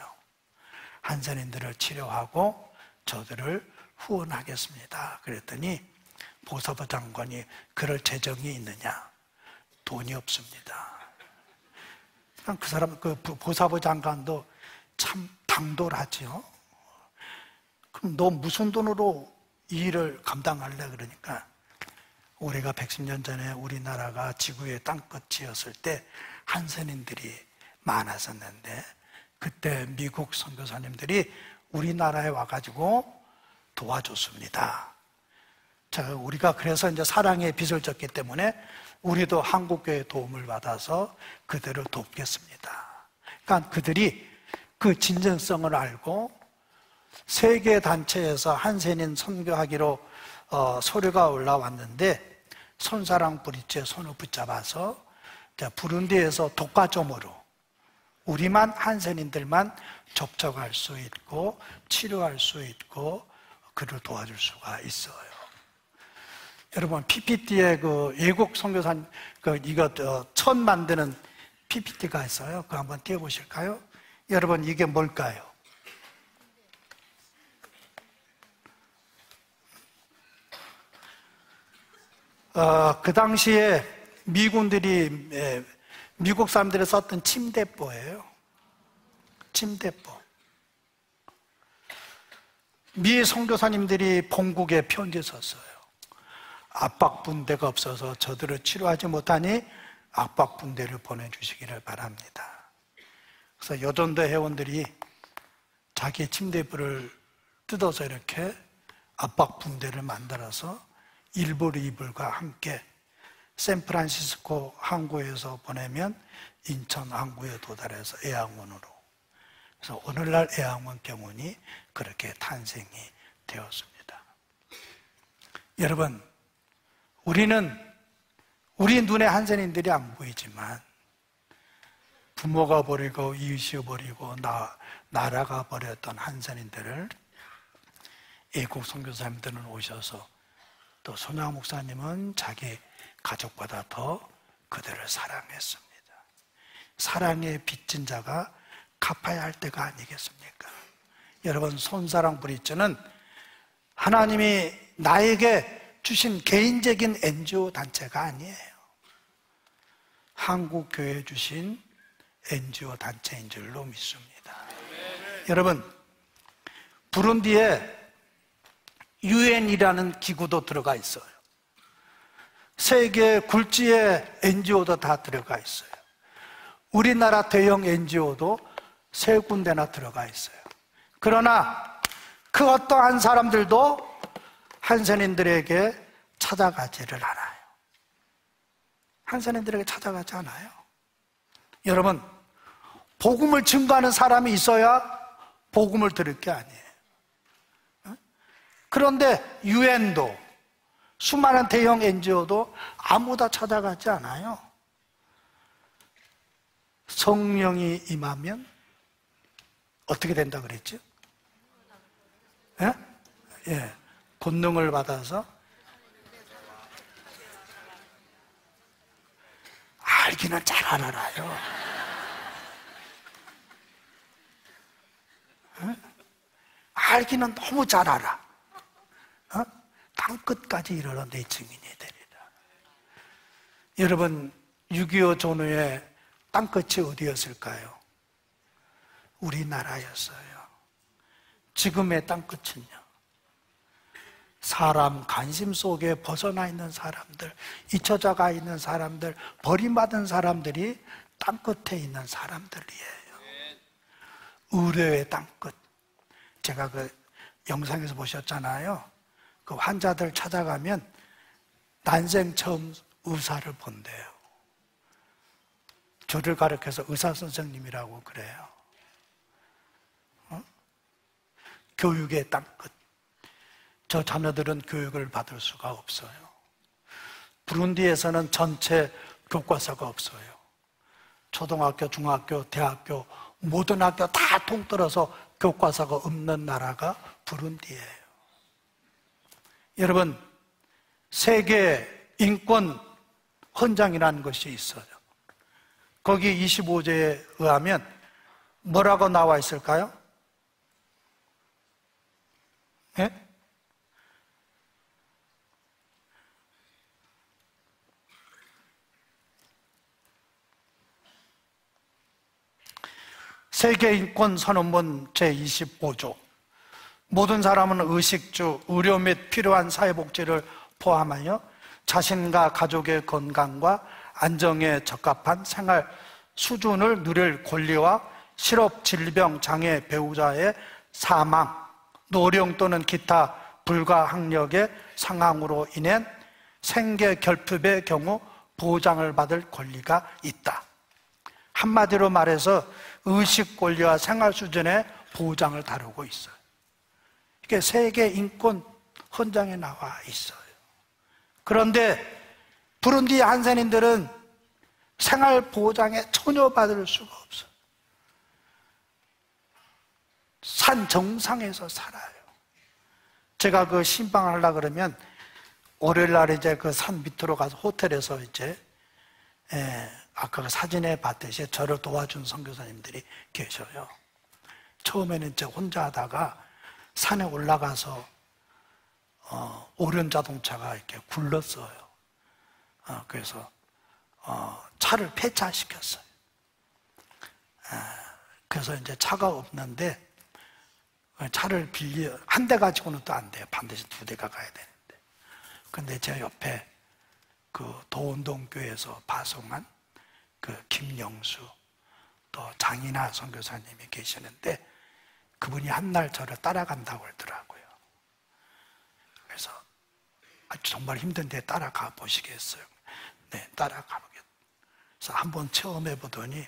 한센인들을 치료하고 저들을 후원하겠습니다. 그랬더니 보사부 장관이 그럴 재정이 있느냐? 돈이 없습니다. 그 사람, 그 보사부 장관도 참 당돌하죠. 그럼 너 무슨 돈으로 이 일을 감당할래? 그러니까 우리가 110년 전에 우리나라가 지구의 땅끝이었을 때 한센인들이 많았었는데, 그때 미국 선교사님들이 우리나라에 와가지고 도와줬습니다. 자, 우리가 그래서 이제 사랑의 빚을 졌기 때문에 우리도 한국교회의 도움을 받아서 그들을 돕겠습니다. 그러니까 그들이 그 진정성을 알고 세계 단체에서 한센인 선교하기로 서류가 올라왔는데, 손사랑 브릿지에 손을 붙잡아서 부룬디에서 독과점으로 우리만 한센인들만 접촉할 수 있고 치료할 수 있고 그를 도와줄 수가 있어요. 여러분 PPT에 그 외국 선교사님 이거 천 만드는 PPT가 있어요. 그거 한번 띄워보실까요? 여러분 이게 뭘까요? 그 당시에 미국 사람들이 썼던 침대보예요. 침대보. 미 선교사님들이 본국에 편지 썼어요. 압박붕대가 없어서 저들을 치료하지 못하니 압박붕대를 보내주시기를 바랍니다. 그래서 여전도 회원들이 자기 침대불을 뜯어서 이렇게 압박붕대를 만들어서 일불 이불과 함께 샌프란시스코 항구에서 보내면 인천 항구에 도달해서 애양원으로. 그래서 오늘날 애양원 병원이 그렇게 탄생이 되었습니다. 여러분, 우리 눈에 한센인들이 안 보이지만 부모가 버리고 이웃이 버리고 나라가 버렸던 한센인들을 애국 선교사님들은 오셔서 또 손양 목사님은 자기 가족보다 더 그들을 사랑했습니다. 사랑에 빚진 자가 갚아야 할 때가 아니겠습니까? 여러분, 손사랑 브릿지는 하나님이 나에게 주신 개인적인 NGO 단체가 아니에요. 한국교회 주신 NGO 단체인 줄로 믿습니다. 여러분, 부룬디에 UN이라는 기구도 들어가 있어요. 세계 굴지의 NGO도 다 들어가 있어요. 우리나라 대형 NGO도 세 군데나 들어가 있어요. 그러나 그 어떠한 사람들도 한센인들에게 찾아가지를 않아요. 한센인들에게 찾아가지 않아요. 여러분, 복음을 증거하는 사람이 있어야 복음을 들을 게 아니에요. 그런데 유엔도 수많은 대형 NGO도 아무도 찾아가지 않아요. 성령이 임하면 어떻게 된다 그랬죠? 예? 예. 권능을 받아서 알기는 잘 알아요. 예? 알기는 너무 잘 알아. 땅끝까지 이르러 내 증인이 되리라. 여러분, 6.25 전후에 땅끝이 어디였을까요? 우리나라였어요. 지금의 땅끝은요, 사람 관심 속에 벗어나 있는 사람들, 잊혀져가 있는 사람들, 버림받은 사람들이 땅끝에 있는 사람들이에요. 의료의 땅끝. 제가 그 영상에서 보셨잖아요. 그 환자들 찾아가면 난생 처음 의사를 본대요. 저를 가르쳐서 의사 선생님이라고 그래요. 교육의 땅끝. 저 자녀들은 교육을 받을 수가 없어요. 부룬디에서는 전체 교과서가 없어요. 초등학교, 중학교, 대학교, 모든 학교 다 통틀어서 교과서가 없는 나라가 부룬디예요. 여러분, 세계 인권 헌장이라는 것이 있어요. 거기 25조에 의하면 뭐라고 나와 있을까요? 예? 세계인권선언문 제25조. 모든 사람은 의식주, 의료 및 필요한 사회복지를 포함하여 자신과 가족의 건강과 안정에 적합한 생활 수준을 누릴 권리와 실업, 질병, 장애, 배우자의 사망, 노령 또는 기타 불가항력의 상황으로 인한 생계 결핍의 경우 보장을 받을 권리가 있다. 한마디로 말해서 의식 권리와 생활 수준의 보장을 다루고 있어요. 이게 세계 인권 헌장에 나와 있어요. 그런데 부룬디 한센인들은 생활 보장에 전혀 받을 수가 없어요. 산 정상에서 살아요. 제가 그 신방하려고 그러면 월요일 날 이제 그 산 밑으로 가서 호텔에서 이제 아까 그 사진에 봤듯이 저를 도와준 선교사님들이 계셔요. 처음에는 이제 혼자 하다가 산에 올라가서 오륜 자동차가 이렇게 굴렀어요. 그래서 차를 폐차시켰어요. 그래서 이제 차가 없는데 차를 한 대 가지고는 또 안 돼요. 반드시 2대가 가야 되는데. 근데 제 옆에 그 도운동교회에서 파송한 그 김영수 또 장인하 선교사님이 계시는데 그분이 한 날 저를 따라간다고 그러더라고요. 그래서 정말 힘든데 따라가 보시겠어요? 네, 따라가 보겠어요. 그래서 한번 체험해 보더니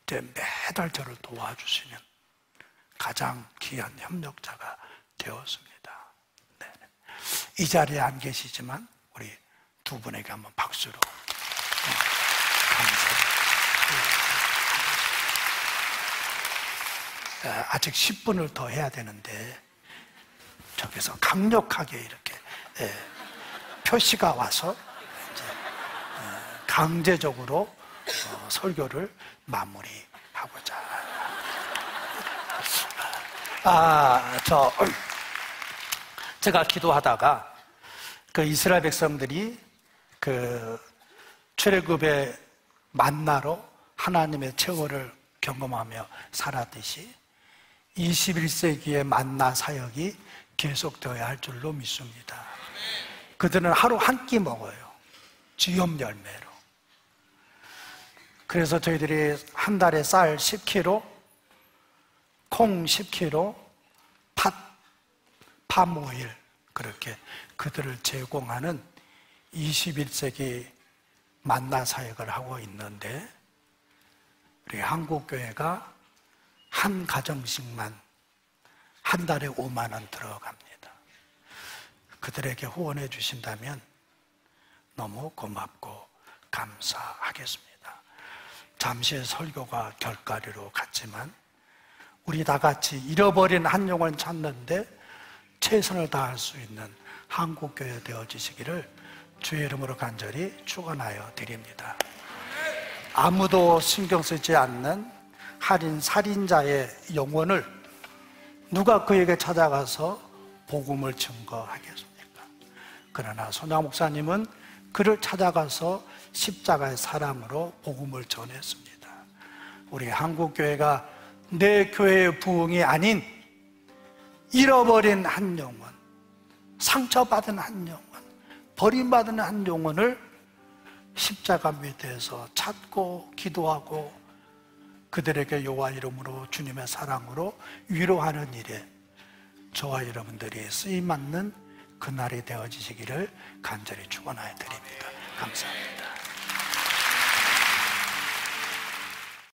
이제 매달 저를 도와주시는 가장 귀한 협력자가 되었습니다. 네. 이 자리에 안 계시지만 우리 두 분에게 한번 박수로 감사합니다. 아직 10분을 더 해야 되는데 저기서 강력하게 이렇게 표시가 와서 이제 강제적으로 설교를 마무리하고자. 제가 기도하다가 그 이스라엘 백성들이 그 출애굽의 만나로 하나님의 최후를 경험하며 살았듯이 21세기의 만나 사역이 계속되어야 할 줄로 믿습니다. 그들은 하루 한 끼 먹어요. 쥐염 열매로. 그래서 저희들이 한 달에 쌀 10kg, 콩 10kg, 팜오일 그렇게 그들을 제공하는 21세기 만나 사역을 하고 있는데 우리 한국교회가 한 가정씩만 한 달에 5만 원 들어갑니다. 그들에게 후원해 주신다면 너무 고맙고 감사하겠습니다. 잠시 설교가 결가리로 갔지만 우리 다 같이 잃어버린 한 영혼 찾는데 최선을 다할 수 있는 한국교회 되어지시기를 주의 이름으로 간절히 축원하여 드립니다. 아무도 신경 쓰지 않는 살인자의 영혼을 누가 그에게 찾아가서 복음을 증거하겠습니까? 그러나 손양 목사님은 그를 찾아가서 십자가의 사랑으로 복음을 전했습니다. 우리 한국교회가 내 교회의 부흥이 아닌 잃어버린 한 영혼, 상처받은 한 영혼, 버림받은 한 영혼을 십자가 밑에서 찾고 기도하고 그들에게 여호와 이름으로 주님의 사랑으로 위로하는 일에 저와 여러분들이 쓰임받는 그날이 되어지시기를 간절히 축원하여 드립니다. 감사합니다.